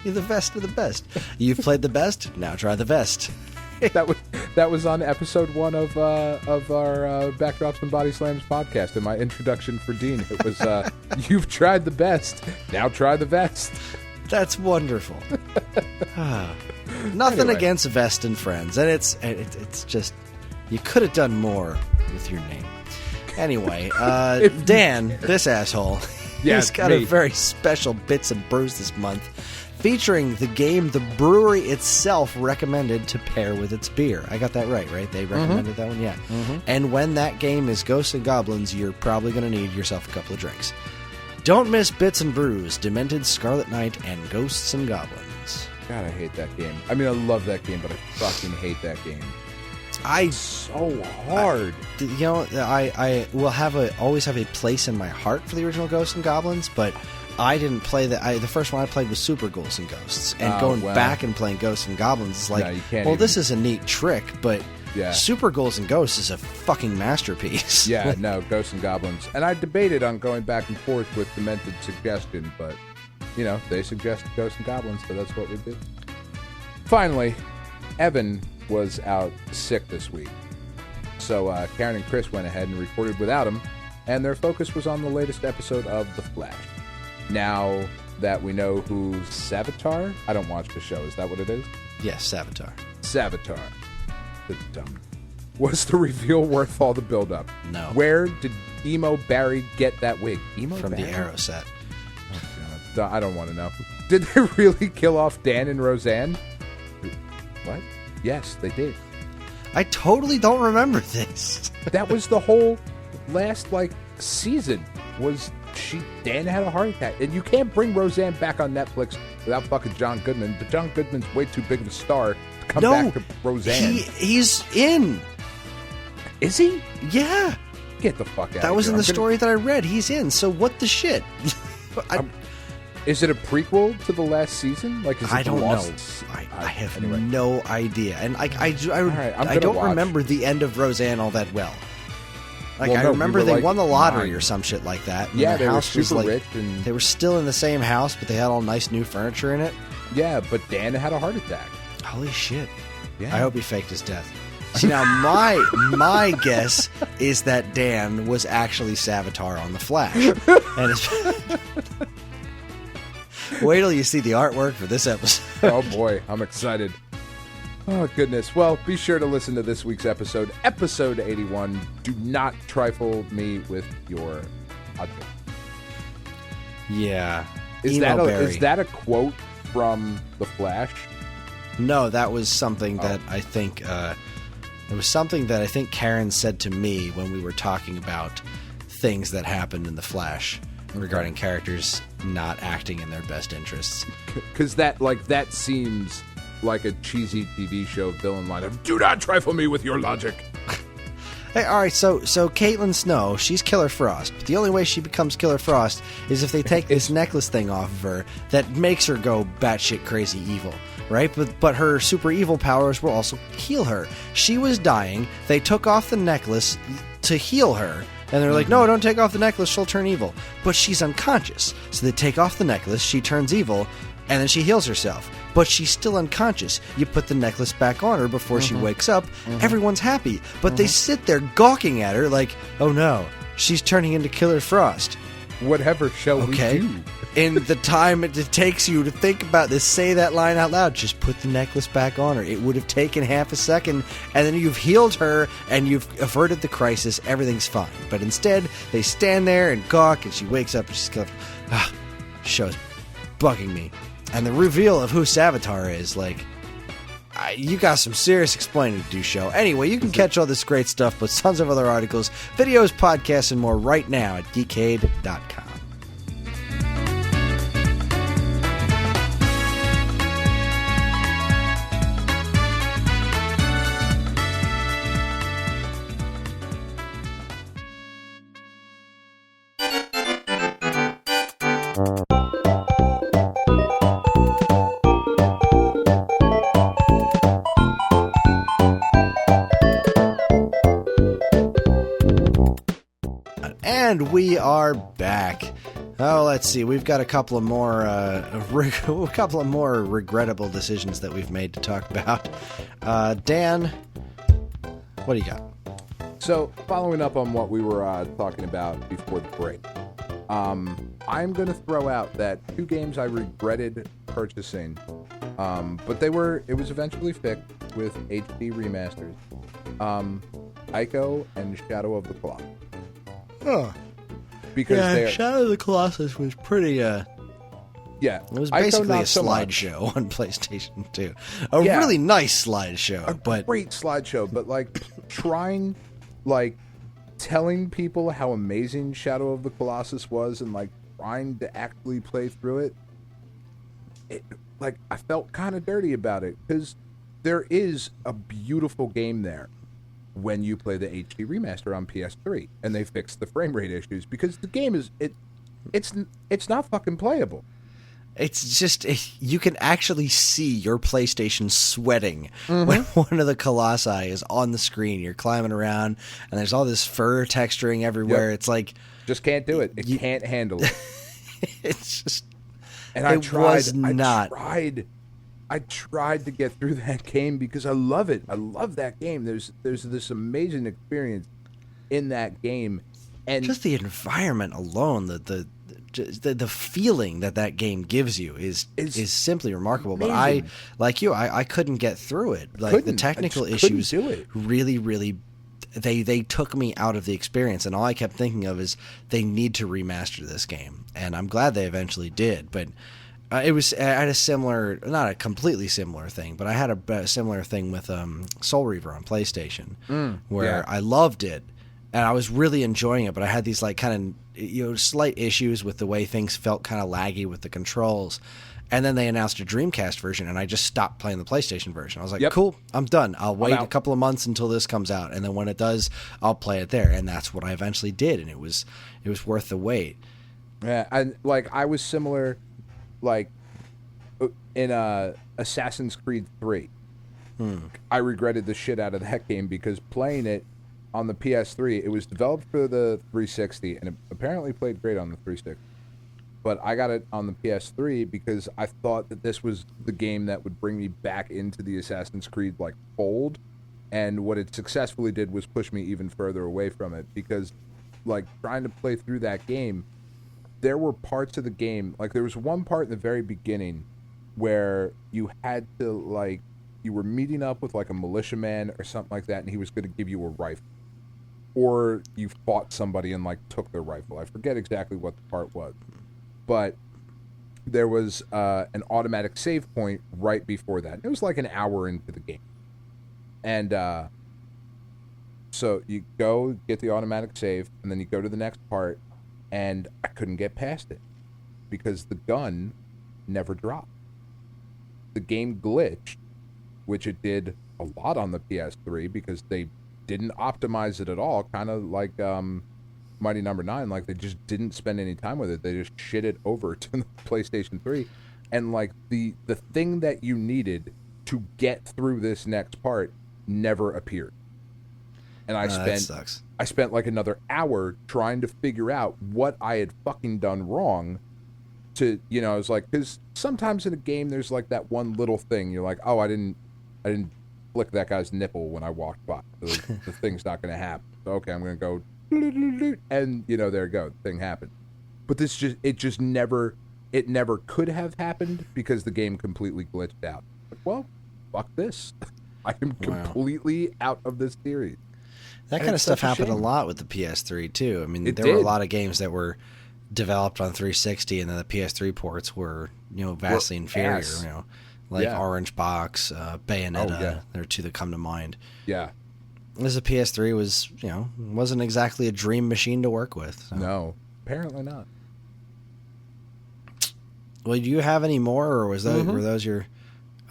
You're the Vest of the best. You've played the best. Now try the Vest. that was on episode 1 of our Backdrops and Body Slams podcast. In my introduction for Dean, it was you've tried the best. Now try the Vest. That's wonderful. Nothing Anyway. against Vest and Friends, and it's just you could have done more with your name. Anyway, Dan, this asshole, he's got me. a very special Bits and Brews this month, featuring the game the brewery itself recommended to pair with its beer. I got that right? They recommended that one, yeah. Mm-hmm. And when that game is Ghosts and Goblins, you're probably going to need yourself a couple of drinks. Don't miss Bits and Brews, Demented Scarlet Knight, and Ghosts and Goblins. God, I hate that game. I mean, I love that game, but I fucking hate that game. It's so hard. I will always have a place in my heart for the original Ghosts and Goblins, but I didn't play that. The first one I played was Super Ghouls and Ghosts, and going back and playing Ghosts and Goblins is like, this is a neat trick, but Super Ghouls and Ghosts is a fucking masterpiece. Yeah, no, Ghosts and Goblins. And I debated on going back and forth with Demented Suggestion, but, they suggested Ghosts and Goblins, so that's what we did. Finally, Evan was out sick this week. So Karen and Chris went ahead and recorded without him, and their focus was on the latest episode of The Flash. Now that we know who's Savitar, I don't watch the show. Is that what it is? Yes, Savitar. Savitar. The dumb. Was the reveal worth all the build-up? No. Where did Emo Barry get that wig? From Barry? the Arrow set. Oh, God. I don't want to know. Did they really kill off Dan and Roseanne? What? Yes, they did. I totally don't remember this. That was the whole last season. Dan had a heart attack, and you can't bring Roseanne back on Netflix without fucking John Goodman. But John Goodman's way too big of a star to come back to Roseanne. He's in. Is he? Yeah. Get the fuck out. That was in the story that I read. He's in. So what the shit? Is it a prequel to the last season? I don't know. I have no idea, and I don't remember the end of Roseanne all that well. I remember they won the lottery or some shit like that. Yeah, they were super rich, and they were still in the same house, but they had all nice new furniture in it. Yeah, but Dan had a heart attack. Holy shit! Yeah. I hope he faked his death. See, now my guess is that Dan was actually Savitar on The Flash, and wait till you see the artwork for this episode. Oh boy, I'm excited. Oh goodness. Well, be sure to listen to this week's episode 81. Do not trifle me with your logic. Yeah. Is that a quote from The Flash? No, that was something that I think it was something that I think Karen said to me when we were talking about things that happened in The Flash regarding characters not acting in their best interests. Because that seems like a cheesy TV show villain line of "Do not trifle me with your logic." Hey, all right, so Caitlin Snow, she's Killer Frost. But the only way she becomes Killer Frost is if they take this necklace thing off of her that makes her go batshit crazy evil, right? But her super evil powers will also heal her. She was dying. They took off the necklace to heal her. And they're like, no, don't take off the necklace, she'll turn evil. But she's unconscious. So they take off the necklace, she turns evil, and then she heals herself. But she's still unconscious. You put the necklace back on her before she wakes up. Everyone's happy. But they sit there gawking at her like, oh no, she's turning into Killer Frost. Whatever shall we do? In the time it takes you to think about this, say that line out loud. Just put the necklace back on her. It would have taken half a second, and then you've healed her, and you've averted the crisis. Everything's fine. But instead, they stand there and gawk, and she wakes up, and she's killed. Show's bugging me. And the reveal of who Savitar is, like, you got some serious explaining to do, show. Anyway, you can catch all this great stuff, but tons of other articles, videos, podcasts, and more right now at geekade.com. And we are back. Oh, let's see. We've got a couple of more regrettable decisions that we've made to talk about. Dan, what do you got? So, following up on what we were talking about before the break, I'm going to throw out that 2 games I regretted purchasing, but it was eventually fixed with HD remasters. Ico and Shadow of the Colossus. Huh. Because Shadow of the Colossus was pretty, yeah. It was basically a slideshow on PlayStation 2. A really nice slideshow. A great slideshow, but, like, telling people how amazing Shadow of the Colossus was and, like, trying to actually play through it, like, I felt kind of dirty about it, because there is a beautiful game there when you play the HD remaster on PS3, and they fixed the frame rate issues, because the game it's not fucking playable. It's just, you can actually see your PlayStation sweating when one of the Colossi is on the screen. You're climbing around, and there's all this fur texturing everywhere. Yep. It's like, just can't do it. It can't handle it. It's just, and I tried to get through that game because I love it. I love that game. There's this amazing experience in that game, and just the environment alone, the feeling that game gives you is simply remarkable. Amazing. But I couldn't get through it. Like, the technical issues really they took me out of the experience, and all I kept thinking of is they need to remaster this game, and I'm glad they eventually did. But I had a similar, not a completely similar thing, but I had a similar thing with Soul Reaver on PlayStation, where I loved it, and I was really enjoying it, but I had these, like, kind of, slight issues with the way things felt kind of laggy with the controls. And then they announced a Dreamcast version, and I just stopped playing the PlayStation version. I was like, cool, I'm done. I'll wait a couple of months until this comes out, and then when it does, I'll play it there. And that's what I eventually did, and it was worth the wait. Yeah, and, like, I was similar, like, in Assassin's Creed 3. I regretted the shit out of that game, because playing it on the PS3, it was developed for the 360, and it apparently played great on the 360. But I got it on the PS3 because I thought that this was the game that would bring me back into the Assassin's Creed, like, fold. And what it successfully did was push me even further away from it, because, like, trying to play through that game, there were parts of the game, like, there was one part in the very beginning where you had to, like, you were meeting up with, like, a militiaman or something like that, and he was going to give you a rifle. Or you fought somebody and, like, took their rifle. I forget exactly what the part was. But there was an automatic save point right before that. It was like an hour into the game. And so you go get the automatic save, and then you go to the next part, and I couldn't get past it because the gun never dropped. The game glitched, which it did a lot on the PS3 because they didn't optimize it at all, kind of like Mighty Number 9. Like, they just didn't spend any time with it. They just shit it over to the PlayStation 3. And, like, the thing that you needed to get through this next part never appeared. And I spent like another hour trying to figure out what I had fucking done wrong to, you know, I was like, because sometimes in a game there's like that one little thing you're like, oh, I didn't flick that guy's nipple when I walked by. So the thing's not going to happen. So, okay, I'm going to go, and you know, there you go, the thing happened. But it never could have happened because the game completely glitched out. But, well, fuck this. I am completely out of this series. That kind of stuff happened a lot with the PS3 too. I mean, there were a lot of games that were developed on 360, and then the PS3 ports were, you know, vastly inferior. You know, like Orange Box, Bayonetta. There are two that come to mind. Yeah, as a PS3 was, you know, wasn't exactly a dream machine to work with. So. No, apparently not. Well, do you have any more, or was those were those your?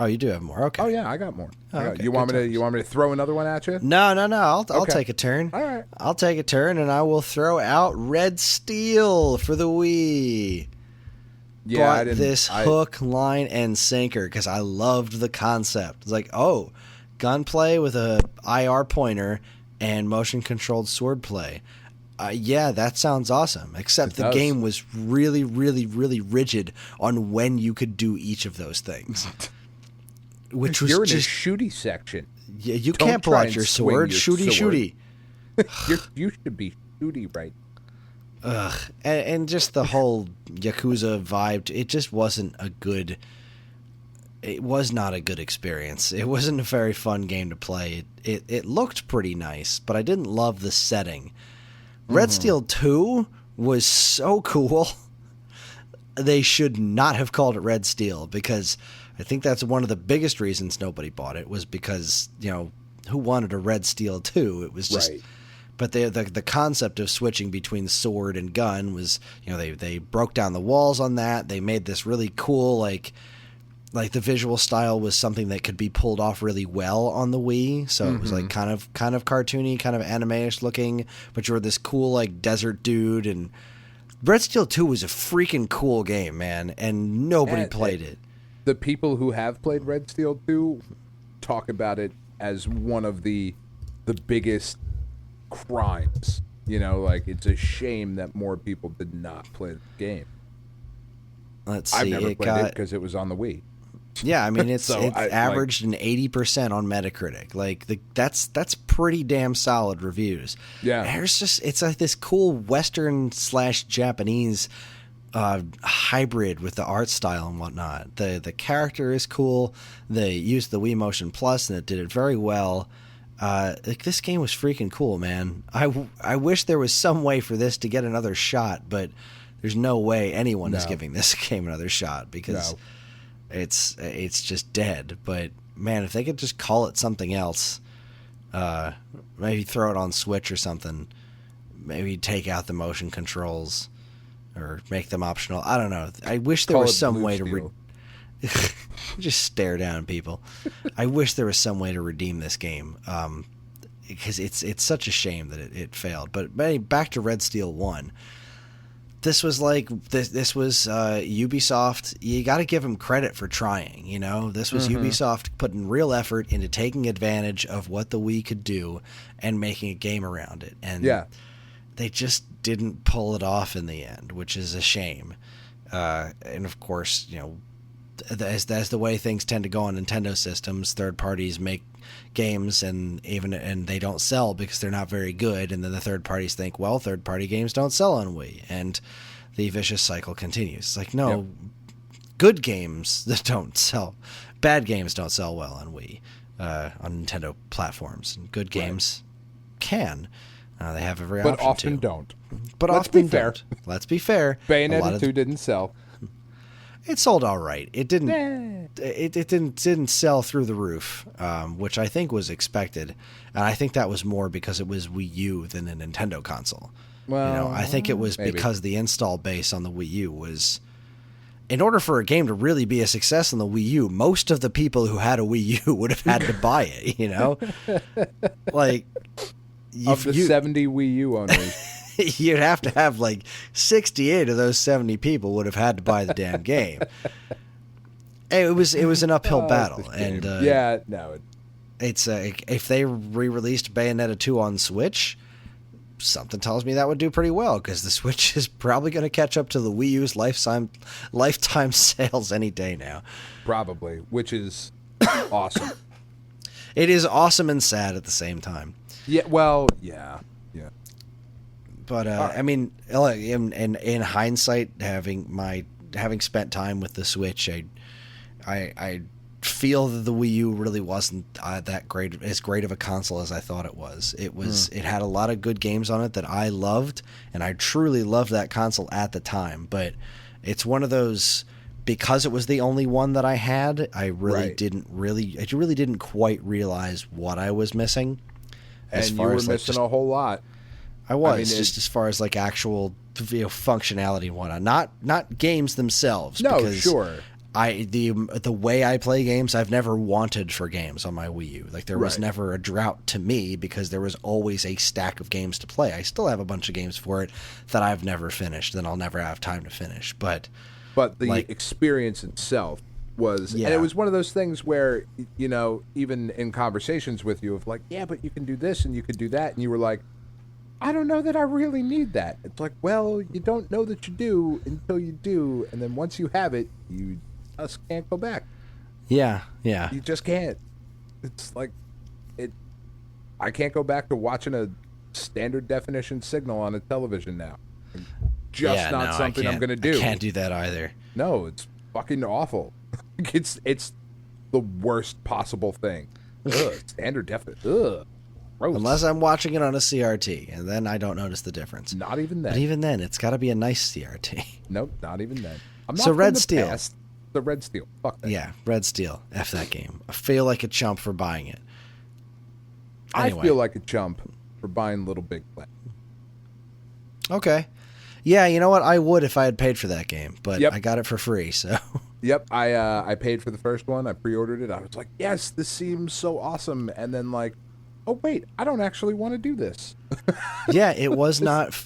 Oh, you do have more. Okay. Oh yeah, I got more. Okay, you want me to throw another one at you? No. I'll take a turn. All right. I'll take a turn, and I will throw out Red Steel for the Wii. Yeah, Bought this hook, line, and sinker because I loved the concept. It's like, oh, gunplay with a IR pointer and motion-controlled swordplay. Yeah, that sounds awesome. Except the game was really, really, really rigid on when you could do each of those things. Which was You're just, in a shooty section. Yeah, you can't pull out your sword. Shooty. You should be shooty, right? Ugh. And just the whole Yakuza vibe, it just wasn't a good... It was not a good experience. It wasn't a very fun game to play. It looked pretty nice, but I didn't love the setting. Red Steel 2 was so cool. They should not have called it Red Steel, because I think that's one of the biggest reasons nobody bought it, was because, you know, who wanted a Red Steel 2? It was just... Right. But the concept of switching between sword and gun was, you know, they broke down the walls on that. They made this really cool, like the visual style was something that could be pulled off really well on the Wii. So it was like kind of cartoony, kind of anime-ish looking, but you were this cool like desert dude. And Red Steel 2 was a freaking cool game, man, and nobody played it. The people who have played Red Steel 2 talk about it as one of the biggest crimes. You know, like, it's a shame that more people did not play the game. Let's see. I've never played it because it was on the Wii. Yeah, I mean, it's averaged an 80% on Metacritic. Like, that's pretty damn solid reviews. Yeah. It's like this cool Western/Japanese hybrid with the art style and whatnot. The character is cool. They used the Wii Motion Plus, and it did it very well. Like, this game was freaking cool, man. I wish there was some way for this to get another shot, but there's no way anyone is giving this game another shot, because it's just dead. But man, if they could just call it something else, maybe throw it on Switch or something, maybe take out the motion controls or make them optional. I don't know. I wish there was some way to just stare down people. I wish there was some way to redeem this game, because it's such a shame that it failed. But back to Red Steel 1. This was like this was Ubisoft. You got to give them credit for trying. You know, this was Ubisoft putting real effort into taking advantage of what the Wii could do and making a game around it. And they just didn't pull it off in the end, which is a shame. And of course, you know, as the way things tend to go on Nintendo systems, third parties make games and they don't sell because they're not very good, and then the third parties think, well, third party games don't sell on Wii, and the vicious cycle continues. It's like, no, good games that don't sell, bad games don't sell well on Wii, on Nintendo platforms, and good games can. They have every option but often to. Don't. But Let's often be fair. don't. Let's be fair. Bayonetta 2 didn't sell. It sold all right. It didn't. It didn't sell through the roof, which I think was expected, and I think that was more because it was Wii U than a Nintendo console. Well, you know, I think it was because the install base on the Wii U was in order for a game to really be a success on the Wii U, most of the people who had a Wii U would have had to buy it, you know? Like, of the 70 Wii U owners. You'd have to have like 68 of those 70 people would have had to buy the damn game. It was an uphill battle, and it's if they re-released Bayonetta 2 on Switch, something tells me that would do pretty well, because the Switch is probably going to catch up to the Wii U's lifetime sales any day now. Probably, which is awesome. It is awesome and sad at the same time. Yeah, well, yeah. But right. I mean, in hindsight, having spent time with the Switch, I feel that the Wii U really wasn't as great of a console as I thought it was. It had a lot of good games on it that I loved, and I truly loved that console at the time. But it's one of those, because it was the only one that I had, I really didn't quite realize what I was missing. And you were missing a whole lot. I was, just as far as like actual functionality and whatnot, not games themselves. No, because sure. The way I play games, I've never wanted for games on my Wii U. Like, there was never a drought to me, because there was always a stack of games to play. I still have a bunch of games for it that I've never finished, and I'll never have time to finish. But the experience itself was, and it was one of those things where, even in conversations with you of like, yeah, but you can do this and you can do that, and you were like, I don't know that I really need that. It's like, well, you don't know that you do until you do, and then once you have it, you just can't go back. Yeah. You just can't. It's like, I can't go back to watching a standard definition signal on a television now. Just not something I'm going to do. I can't do that either. No, it's fucking awful. It's the worst possible thing. Ugh, standard definition. Ugh. Gross. Unless I'm watching it on a CRT, and then I don't notice the difference. Not even then. But even then, it's got to be a nice CRT. Nope, not even then. I'm not so Red the Steel. Past. The Red Steel. Fuck that. Yeah, Red Steel. F that game. I feel like a chump for buying it. Anyway. I feel like a chump for buying LittleBigPlanet. Okay. Yeah, you know what? I would if I had paid for that game, but I got it for free, so. Yep, I paid for the first one. I pre-ordered it. I was like, yes, this seems so awesome. And then like, oh, wait, I don't actually want to do this. Yeah, it was not.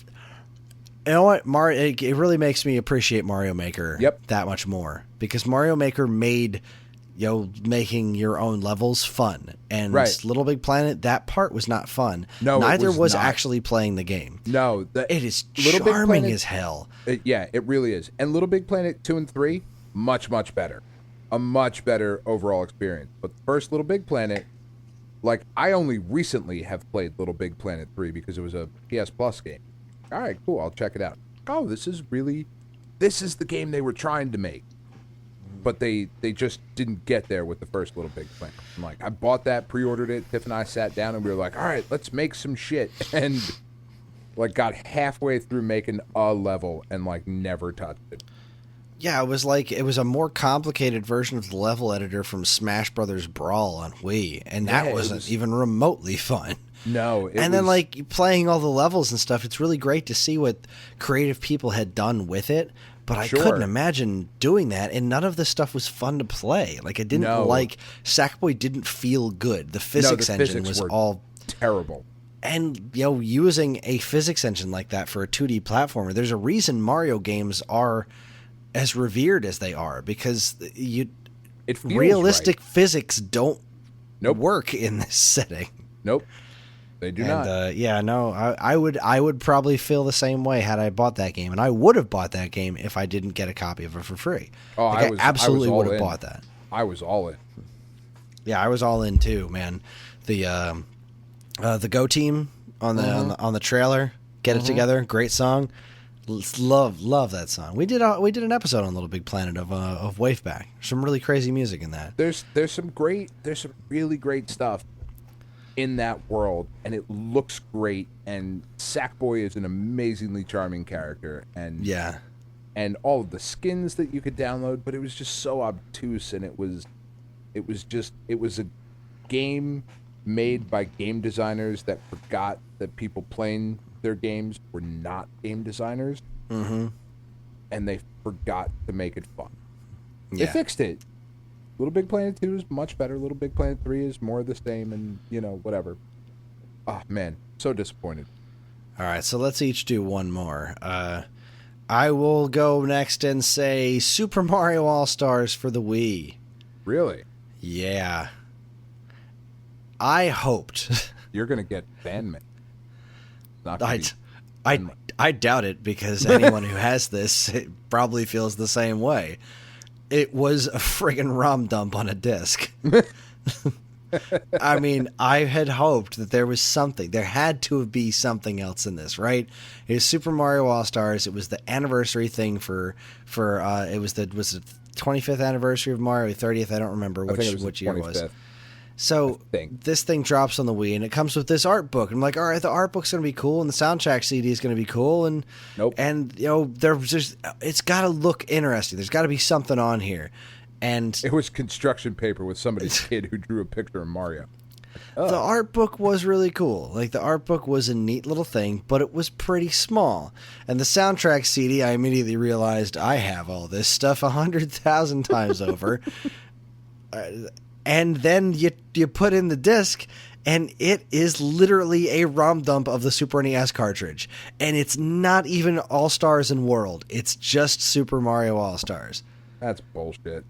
You know what? It really makes me appreciate Mario Maker that much more, because Mario Maker made making your own levels fun. And LittleBigPlanet, that part was not fun. No, neither was not. Actually playing the game. No. It is charming as hell. It really is. And LittleBigPlanet 2 and 3, much, much better. A much better overall experience. But the first LittleBigPlanet, like, I only recently have played LittleBigPlanet 3 because it was a PS Plus game. All right, cool, I'll check it out. Oh, this is the game they were trying to make. But they just didn't get there with the first LittleBigPlanet. I'm like, I bought that, pre-ordered it, Tiff and I sat down and we were like, all right, let's make some shit. And like got halfway through making a level and like never touched it. Yeah, it was a more complicated version of the level editor from Smash Brothers Brawl on Wii, and that wasn't even remotely fun. No. Then like playing all the levels and stuff, it's really great to see what creative people had done with it. But I couldn't imagine doing that, and none of this stuff was fun to play. Like, I didn't Sackboy didn't feel good. The physics engine was all terrible. And, using a physics engine like that for a 2D platformer, there's a reason Mario games are as revered as they are, because realistic physics don't work in this setting. Nope. They do not. I would probably feel the same way had I bought that game, and I would have bought that game if I didn't get a copy of it for free. Oh, I absolutely would have bought that. I was all in. Yeah, I was all in too, man. The Go Team on the trailer, Get It Together, great song. Love that song. We did an episode on LittleBigPlanet of Waveback. Some really crazy music in that. There's some really great stuff in that world, and it looks great, and Sackboy is an amazingly charming character, and all of the skins that you could download, but it was just so obtuse, and it was a game made by game designers that forgot that people playing their games were not game designers. and they forgot to make it fun. Yeah. They fixed it. LittleBigPlanet 2 is much better. LittleBigPlanet 3 is more of the same, and, whatever. Oh, man. So disappointed. All right, so let's each do one more. I will go next and say Super Mario All-Stars for the Wii. Really? Yeah. I hoped. You're going to get banment. I doubt it, because anyone who has this probably feels the same way. It was a friggin' ROM dump on a disc. I mean, I had hoped that there was something. There had to be something else in this, right? It was Super Mario All-Stars. It was the anniversary thing for it was the 25th anniversary of Mario, 30th. I don't remember which year it was. So this thing drops on the Wii, and it comes with this art book. I'm like, all right, the art book's going to be cool, and the soundtrack CD is going to be cool, and nope. And there's just, it's got to look interesting. There's got to be something on here, and it was construction paper with somebody's kid who drew a picture of Mario. The art book was really cool. Like, the art book was a neat little thing, but it was pretty small. And the soundtrack CD, I immediately realized I have all this stuff 100,000 times over. And then you put in the disc, and it is literally a ROM dump of the Super NES cartridge. And it's not even All-Stars and World. It's just Super Mario All-Stars. That's bullshit.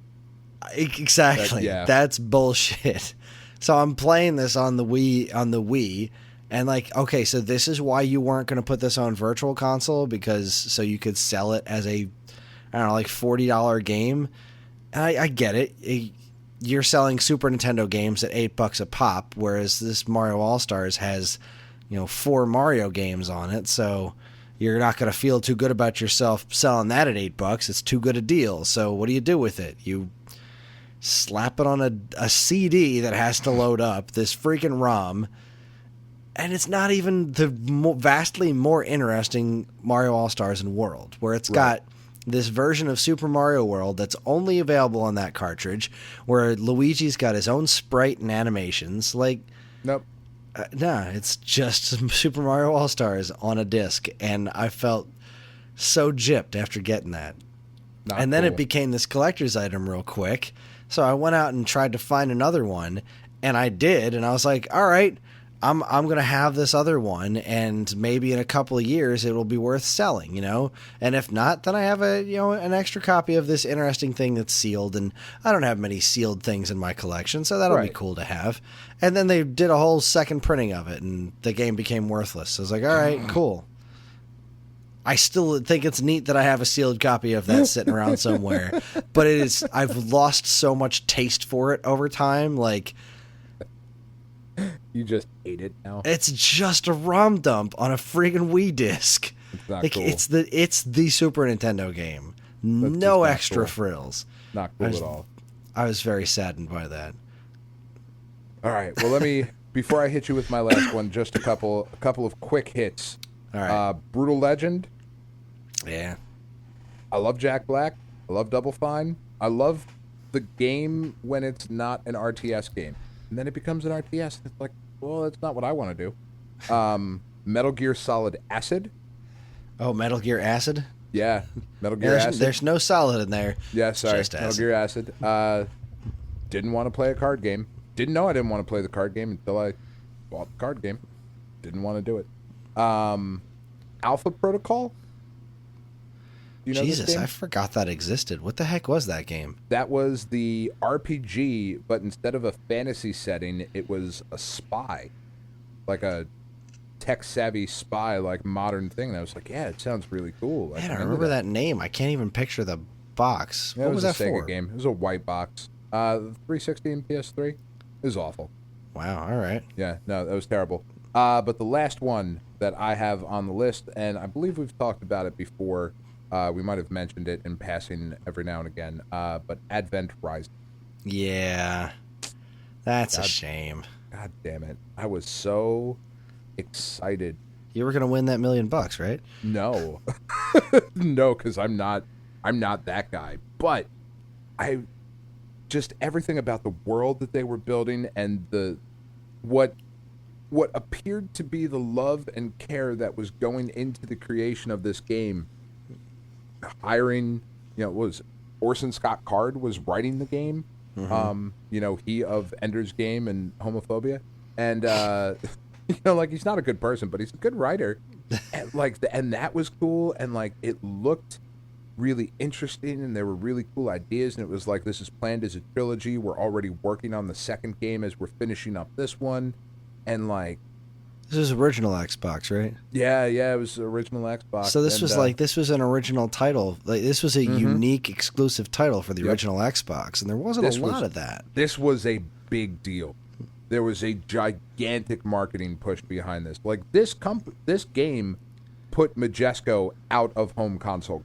Exactly. That's bullshit. So I'm playing this on the Wii, and like, okay, so this is why you weren't going to put this on Virtual Console, because so you could sell it as a, I don't know, like $40 game. And I get it. You're selling Super Nintendo games at $8 a pop, whereas this Mario All-Stars has, 4 Mario games on it, so you're not going to feel too good about yourself selling that at $8. It's too good a deal. So what do you do with it? You slap it on a CD that has to load up this freaking ROM, and it's not even the vastly more interesting Mario All-Stars and World, where it's got this version of Super Mario World that's only available on that cartridge, where Luigi's got his own sprite and animations. Like, nope. It's just Super Mario All-Stars on a disc, and I felt so gypped after getting that. And then it became this collector's item real quick, so I went out and tried to find another one, and I did, and I was like, all right, I'm going to have this other one, and maybe in a couple of years it will be worth selling, And if not, then I have an extra copy of this interesting thing that's sealed, and I don't have many sealed things in my collection, so that'll be cool to have. And then they did a whole second printing of it, and the game became worthless. So I was like, all right, cool. I still think it's neat that I have a sealed copy of that sitting around somewhere, but I've lost so much taste for it over time, like... You just hate it now. It's just a ROM dump on a friggin' Wii disc. It's not like, cool. It's the Super Nintendo game. No extra frills. Not cool at all. I was very saddened by that. All right. Well, let me before I hit you with my last one, just a couple of quick hits. All right. Brutal Legend. Yeah. I love Jack Black. I love Double Fine. I love the game when it's not an RTS game. And then it becomes an RTS. It's like, well, that's not what I want to do. Metal Gear Solid Acid. Oh, Metal Gear Acid? Yeah, Metal Gear Acid. There's no solid in there. Yeah, sorry. Just Metal acid. Gear Acid. Didn't want to play a card game. Didn't know I didn't want to play the card game until I bought the card game. Didn't want to do it. Alpha Protocol. You know Jesus, I forgot that existed. What the heck was that game? That was the RPG, but instead of a fantasy setting, it was a spy. Like a tech-savvy spy, like modern thing. And I was like, yeah, it sounds really cool. Man, I remember that name. I can't even picture the box. Yeah, what was that a Sega for? game. It was a white box. 360 and PS3. It was awful. Wow, all right. Yeah, no, that was terrible. But the last one that I have on the list, and I believe we've talked about it before, we might have mentioned it in passing every now and again, but Advent Rising. Yeah, that's a shame. God damn it. I was so excited. You were going to win that $1 million, right? No. No, because I'm not that guy. But just everything about the world that they were building and what appeared to be the love and care that was going into the creation of this game hiring, was Orson Scott Card was writing the game. He of Ender's Game and Homophobia, and he's not a good person, but he's a good writer, and and that was cool, and it looked really interesting, and there were really cool ideas, and it was this is planned as a trilogy. We're already working on the second game as we're finishing up this one, and this was original Xbox, right? Yeah, it was original Xbox. So this was this was an original title. This was a unique, exclusive title for the original Xbox, and there wasn't a lot of that. This was a big deal. There was a gigantic marketing push behind this. This game put Majesco out of home console.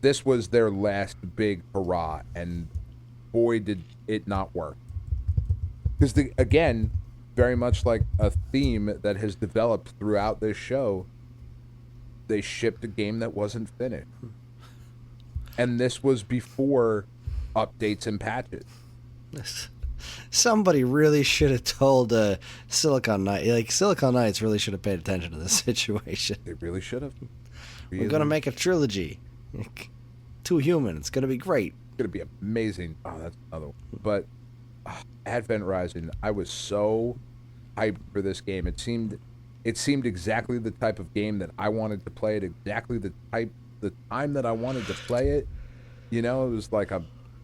This was their last big hurrah, and boy, did it not work. Because again, very much like a theme that has developed throughout this show, they shipped a game that wasn't finished. And this was before updates and patches. Somebody really should have told Silicon Knights. Silicon Knights really should have paid attention to this situation. They really should have. We're going to make a trilogy. 2 human. It's going to be great. It's going to be amazing. Oh, that's another one. But Advent Rising, I was so hyped for this game. It seemed exactly the type of game that I wanted to play it, exactly the time that I wanted to play it. It was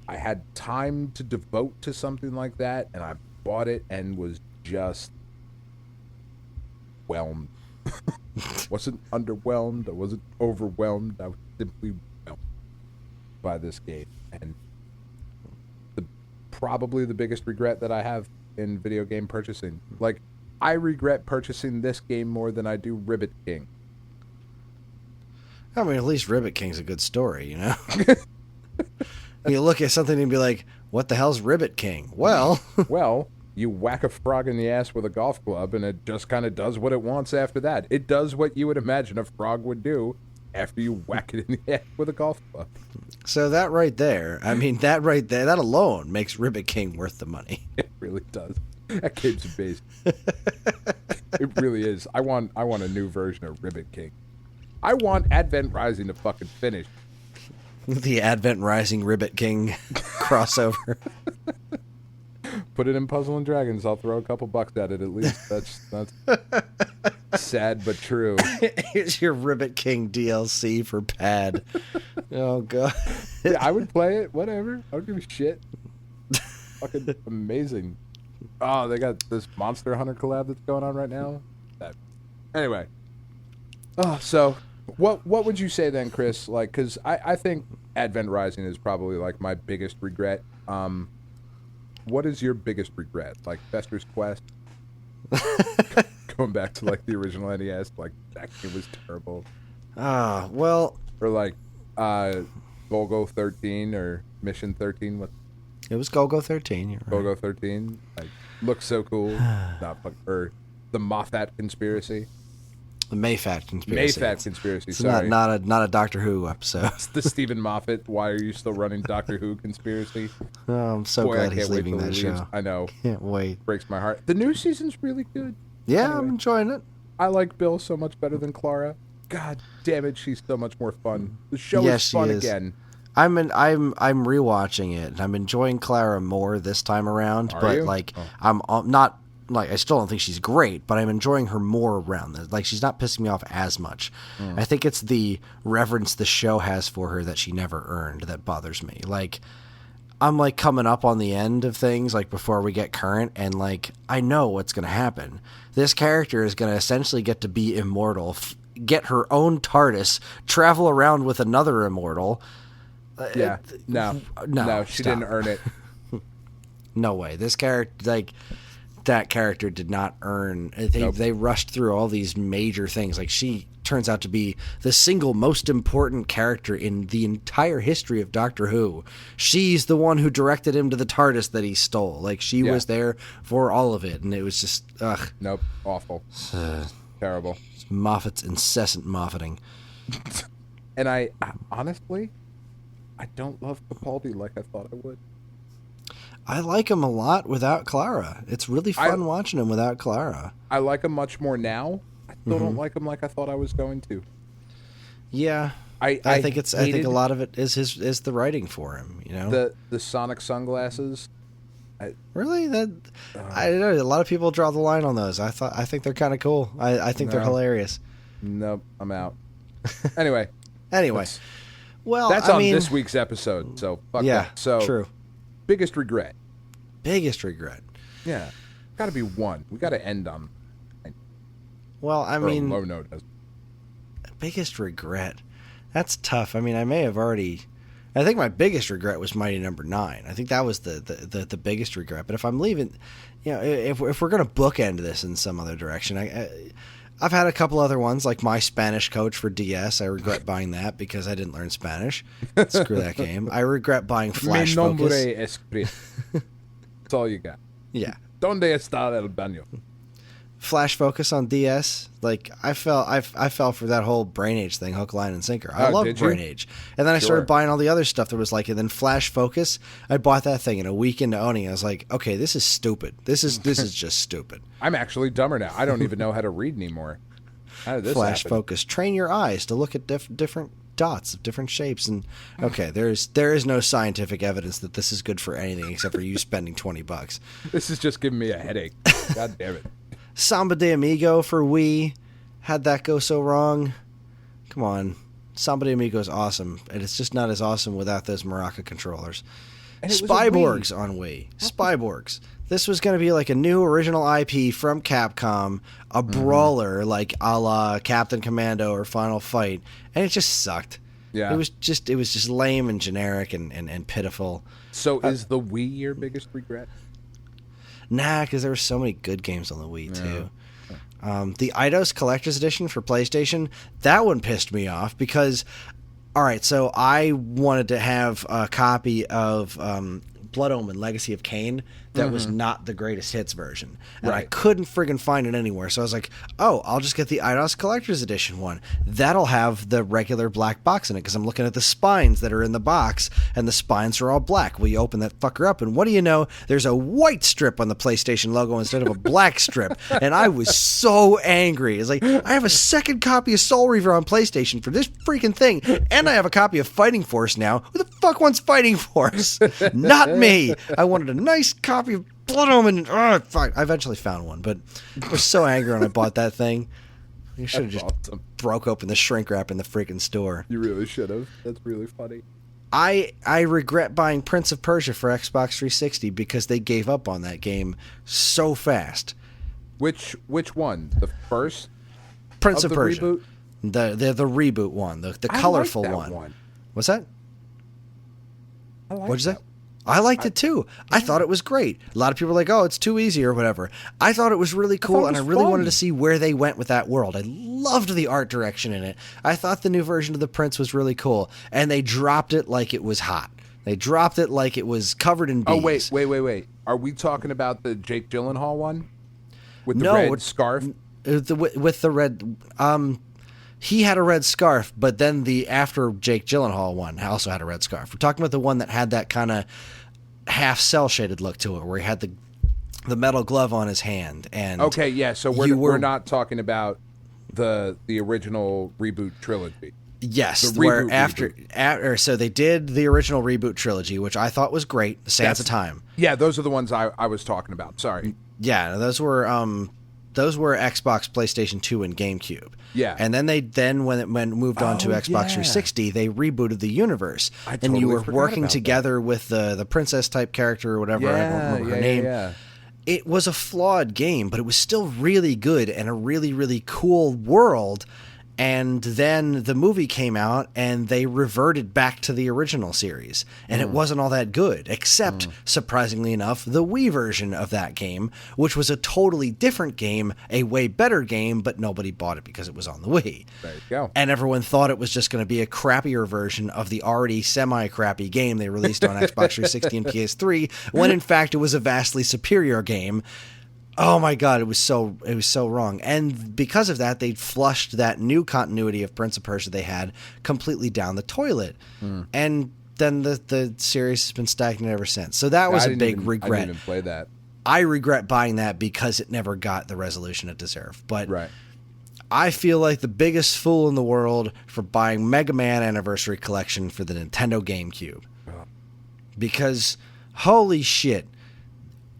I had time to devote to something like that, and I bought it and was just whelmed. Wasn't underwhelmed. I wasn't overwhelmed. I was simply whelmed by this game. And probably the biggest regret that I have in video game purchasing. I regret purchasing this game more than I do Ribbit King. I mean, at least Ribbit King's a good story, You look at something and be like, what the hell's Ribbit King? Well, you whack a frog in the ass with a golf club, and it just kind of does what it wants after that. It does what you would imagine a frog would do after you whack it in the ass with a golf club. So that right there, that alone makes Ribbit King worth the money. It really does. That game's amazing. It really is. I want a new version of Ribbit King. I want Advent Rising to fucking finish. The Advent Rising Ribbit King crossover. Put it in Puzzle and Dragons. I'll throw a couple bucks at it at least. That's sad but true. Here's your Ribbit King DLC for Pad. Oh god. Yeah, I would play it. Whatever. I don't give a shit. Fucking amazing. Oh, they got this Monster Hunter collab that's going on right now. Anyway. Oh, so what would you say then, Kris? Because I think Advent Rising is probably my biggest regret. What is your biggest regret? Fester's Quest? Going back to the original NES, that game was terrible. Well. Or Golgo 13 or Mission 13. What? It was Golgo 13. You're right. Golgo 13. Looks so cool. Or the Moffat Conspiracy. The Mayfat Conspiracy. It's sorry. Not a Doctor Who episode. It's the Stephen Moffat, why are you still running Doctor Who conspiracy? Oh, I'm so glad he's leaving that show. I know. Can't wait. Breaks my heart. The new season's really good. Yeah, anyway, I'm enjoying it. I like Bill so much better than Clara. God damn it, she's so much more fun. The show is fun again. I'm rewatching it, and I'm enjoying Clara more this time around. I'm not. I still don't think she's great, but I'm enjoying her more around this. She's not pissing me off as much. I think it's the reverence the show has for her that she never earned that bothers me. I'm coming up on the end of things before we get current, and I know what's going to happen. This character is going to essentially get to be immortal, get her own TARDIS, travel around with another immortal. Yeah, no, she didn't earn it. No way. This character, that character did not earn. They rushed through all these major things. She turns out to be the single most important character in the entire history of Doctor Who. She's the one who directed him to the TARDIS that he stole. She was there for all of it, and it was just ugh. Nope, awful, terrible. Moffat's incessant moffating. And I honestly, I don't love Capaldi like I thought I would. I like him a lot without Clara. It's really fun watching him without Clara. I like him much more now. I still don't like him like I thought I was going to. Yeah. I think a lot of it is the writing for him, you know. The Sonic sunglasses. Really? I don't know. A lot of people draw the line on those. I think they're kind of cool. I think they're hilarious. Nope, I'm out. Anyway. Well, that's on this week's episode. So fuck that. So true. Biggest regret. Yeah. Got to be one. We got to end on. Well, I mean, low note. Biggest regret. That's tough. I mean, I may have already. I think my biggest regret was Mighty Number 9. I think that was the biggest regret. But if I'm leaving, you know, if we're gonna bookend this in some other direction, I've had a couple other ones, like my Spanish coach for DS. I regret buying that because I didn't learn Spanish. Screw that game. I regret buying Flash Focus. Mi nombre es Kris. That's all you got. Yeah. Donde está el baño? Flash Focus on DS, like I fell for that whole Brain Age thing, hook, line, and sinker. I love Brain Age, and then I started buying all the other stuff that was like, and then Flash Focus. I bought that thing in a week into owning it. I was like, okay, this is stupid. This is just stupid. I'm actually dumber now. I don't even know how to read anymore. How did this Flash happen? Focus. Train your eyes to look at different dots of different shapes, and okay, there is no scientific evidence that this is good for anything except for you spending $20. This is just giving me a headache. God damn it. Samba de Amigo for Wii. How'd that go so wrong? Come on. Samba de Amigo is awesome, and it's just not as awesome without those Maraca controllers. Spyborgs on Wii. Spyborgs. This was going to be like a new original IP from Capcom, a brawler like a la Captain Commando or Final Fight, and it just sucked. Yeah. It was just lame and generic and pitiful. So is the Wii your biggest regret? Nah, because there were so many good games on the Wii, too. The Eidos Collector's Edition for PlayStation, that one pissed me off because, all right, so I wanted to have a copy of Blood Omen Legacy of Kain that was not the greatest hits version. And I couldn't friggin' find it anywhere. So I was like, oh, I'll just get the Eidos Collector's Edition one. That'll have the regular black box in it because I'm looking at the spines that are in the box, and the spines are all black. Well, you open that fucker up, and what do you know? There's a white strip on the PlayStation logo instead of a black strip. And I was so angry. It's like, I have a second copy of Soul Reaver on PlayStation for this freaking thing, and I have a copy of Fighting Force now. Who the fuck wants Fighting Force? Not me. I wanted a nice copy of Blood Omen. Oh, fuck. I eventually found one, but I was so angry when I bought that thing. You should have just broke open the shrink wrap in the freaking store. You really should have. That's really funny. I regret buying Prince of Persia for Xbox 360 because they gave up on that game so fast. Which one? The first Prince of Persia. Reboot? The reboot one, the colorful one. What's that? What'd you say? I liked it too. I thought it was great. A lot of people were like, oh, it's too easy or whatever. I thought it was really cool, and I really wanted to see where they went with that world. I loved the art direction in it. I thought the new version of the Prince was really cool, and they dropped it like it was hot. They dropped it like it was covered in bees. Oh, wait. Are we talking about the Jake Gyllenhaal one? With the red scarf? With the red... He had a red scarf, but then the after Jake Gyllenhaal one also had a red scarf. We're talking about the one that had that kind of half cell-shaded look to it, where he had the metal glove on his hand. And okay, yeah, so we're not talking about the original reboot trilogy. Yes, where after so they did the original reboot trilogy, which I thought was great, The Sands of Time. Yeah, those are the ones I was talking about. Sorry. Yeah, those were Xbox, PlayStation 2, and GameCube. Yeah. And then when it moved on to Xbox 360, they rebooted the universe. And you were working together with the princess type character or whatever. I don't remember her name. Yeah. It was a flawed game, but it was still really good and a really, really cool world. And then the movie came out, and they reverted back to the original series. And it wasn't all that good, except, surprisingly enough, the Wii version of that game, which was a totally different game, a way better game, but nobody bought it because it was on the Wii. There you go. And everyone thought it was just going to be a crappier version of the already semi-crappy game they released on Xbox 360 and PS3, when in fact it was a vastly superior game. Oh my God, it was so wrong. And because of that, they flushed that new continuity of Prince of Persia they had completely down the toilet. And then the series has been stagnant ever since. So that was a big regret. I didn't even play that. I regret buying that because it never got the resolution it deserved. But right. I feel like the biggest fool in the world for buying Mega Man Anniversary Collection for the Nintendo GameCube. Because, holy shit,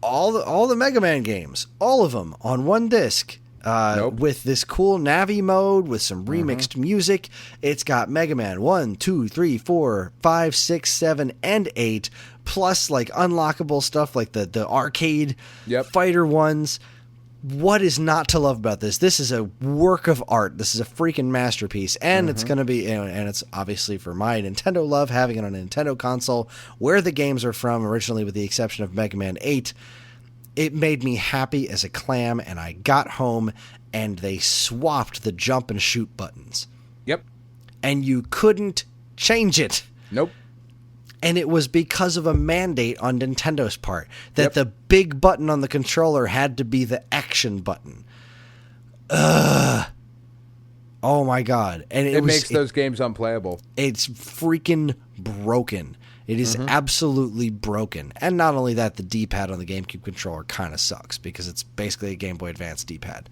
all the Mega Man games, all of them on one disc, with this cool Navi mode with some remixed music. It's got Mega Man 1, 2, 3, 4, 5, 6, 7, and 8, plus like unlockable stuff like the arcade fighter ones. What is not to love about this? This is a work of art. This is a freaking masterpiece. And it's going to be, and it's obviously for my Nintendo love, having it on a Nintendo console, where the games are from originally, with the exception of Mega Man 8. It made me happy as a clam, and I got home, and they swapped the jump and shoot buttons. Yep. And you couldn't change it. Nope. And it was because of a mandate on Nintendo's part that the big button on the controller had to be the action button. Ugh. Oh my God. And it makes those games unplayable. It's freaking broken. It is absolutely broken. And not only that, the D-pad on the GameCube controller kind of sucks because it's basically a Game Boy Advance D-pad.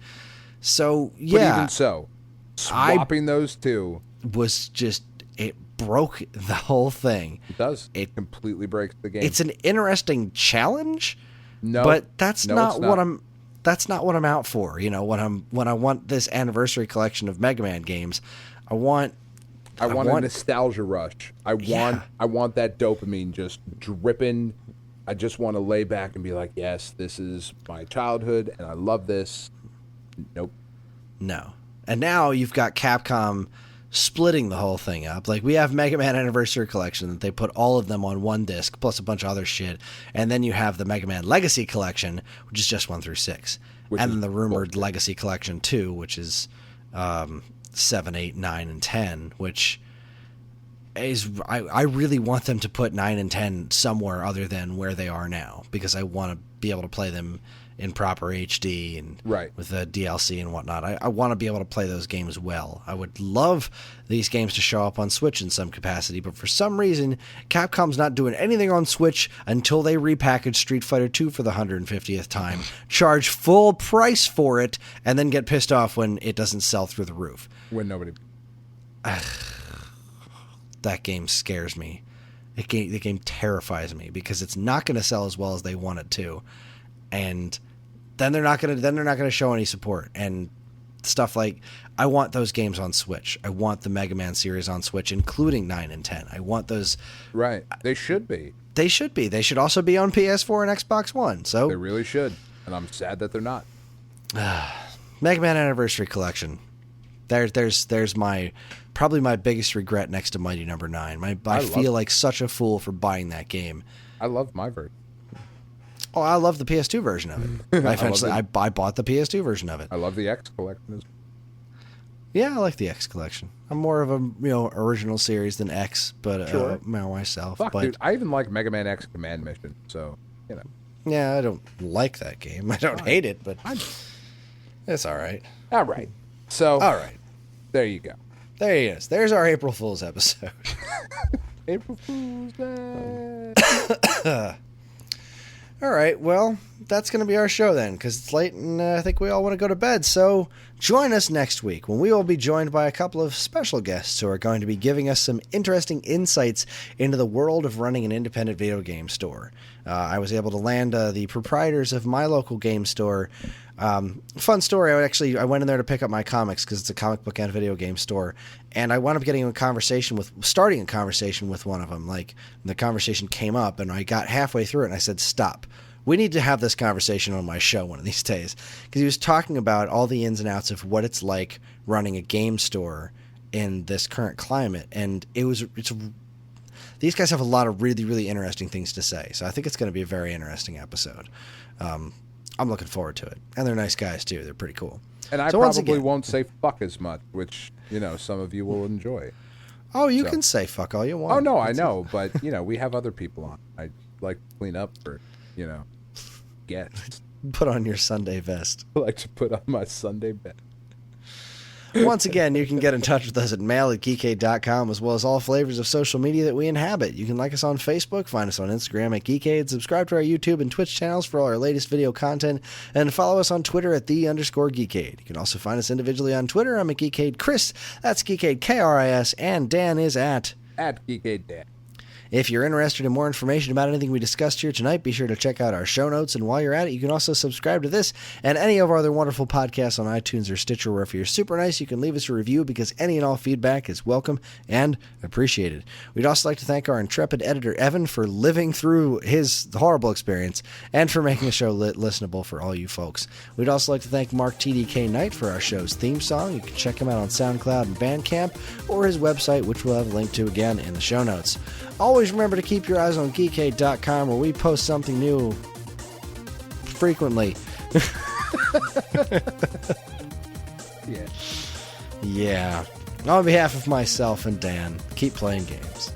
So, yeah. But even so, swapping those two was just, it broke the whole thing. It does. It completely breaks the game. It's an interesting challenge, no, but that's not what I'm out for. You know, when I want this anniversary collection of Mega Man games, I want a nostalgia rush. I want that dopamine just dripping. I just want to lay back and be like, yes, this is my childhood, and I love this. Nope. No. And now you've got Capcom splitting the whole thing up. Like, we have Mega Man Anniversary Collection that they put all of them on one disc, plus a bunch of other shit. And then you have the Mega Man Legacy Collection, which is just 1 through 6. And then the rumored Legacy Collection 2, which is 7, 8, 9, and 10, which is... I really want them to put 9 and 10 somewhere other than where they are now, because I want to be able to play them in proper HD and with the DLC and whatnot. I want to be able to play those games well. I would love these games to show up on Switch in some capacity, but for some reason, Capcom's not doing anything on Switch until they repackage Street Fighter 2 for the 150th time, charge full price for it, and then get pissed off when it doesn't sell through the roof. When nobody... That game scares me. The game terrifies me because it's not going to sell as well as they want it to. And then they're not going to show any support and stuff like, I want those games on Switch. I want the Mega Man series on Switch, including 9 and 10. I want those. Right. They should be. They should be. They should also be on PS4 and Xbox One. So they really should. And I'm sad that they're not. Mega Man Anniversary Collection. There's probably my biggest regret next to Mighty Number 9. I feel like such a fool for buying that game. I love my version. Oh, I love the PS2 version of it. I bought the PS2 version of it. I love the X collection. Yeah, I like the X collection. I'm more of a original series than X, but myself. Fuck, dude, I even like Mega Man X Command Mission, so Yeah, I don't like that game. I don't hate it, but it's all right. All right. So. All right. There you go. There he is. There's our April Fool's episode. April Fool's Day. All right, well, that's going to be our show then, because it's late and I think we all want to go to bed. So join us next week when we will be joined by a couple of special guests who are going to be giving us some interesting insights into the world of running an independent video game store. I was able to land the proprietors of my local game store. Fun story, I went in there to pick up my comics because it's a comic book and video game store, and I wound up starting a conversation with one of them. Like, the conversation came up, and I got halfway through it, and I said, stop. We need to have this conversation on my show one of these days, because he was talking about all the ins and outs of what it's like running a game store in this current climate, and these guys have a lot of really, really interesting things to say, so I think it's going to be a very interesting episode. I'm looking forward to it. And they're nice guys, too. They're pretty cool. And I probably won't say fuck as much, which, some of you will enjoy. Oh, you can say fuck all you want. Oh, no, I know. But, we have other people on. I like to clean up for, guests. Put on your Sunday vest. I like to put on my Sunday best. Once again, you can get in touch with us at mail@geekade.com, as well as all flavors of social media that we inhabit. You can like us on Facebook, find us on Instagram at Geekade, subscribe to our YouTube and Twitch channels for all our latest video content, and follow us on Twitter at _Geekade. You can also find us individually on Twitter. I'm at Geekade Kris, that's Geekade Kris, and Dan is at Geekade Dan. If you're interested in more information about anything we discussed here tonight, be sure to check out our show notes. And while you're at it, you can also subscribe to this and any of our other wonderful podcasts on iTunes or Stitcher, where if you're super nice, you can leave us a review, because any and all feedback is welcome and appreciated. We'd also like to thank our intrepid editor, Evan, for living through his horrible experience and for making the show listenable for all you folks. We'd also like to thank Mark TDK Knight for our show's theme song. You can check him out on SoundCloud and Bandcamp, or his website, which we'll have a link to again in the show notes. Always remember to keep your eyes on Geekade.com, where we post something new frequently. Yeah. Yeah. On behalf of myself and Dan, keep playing games.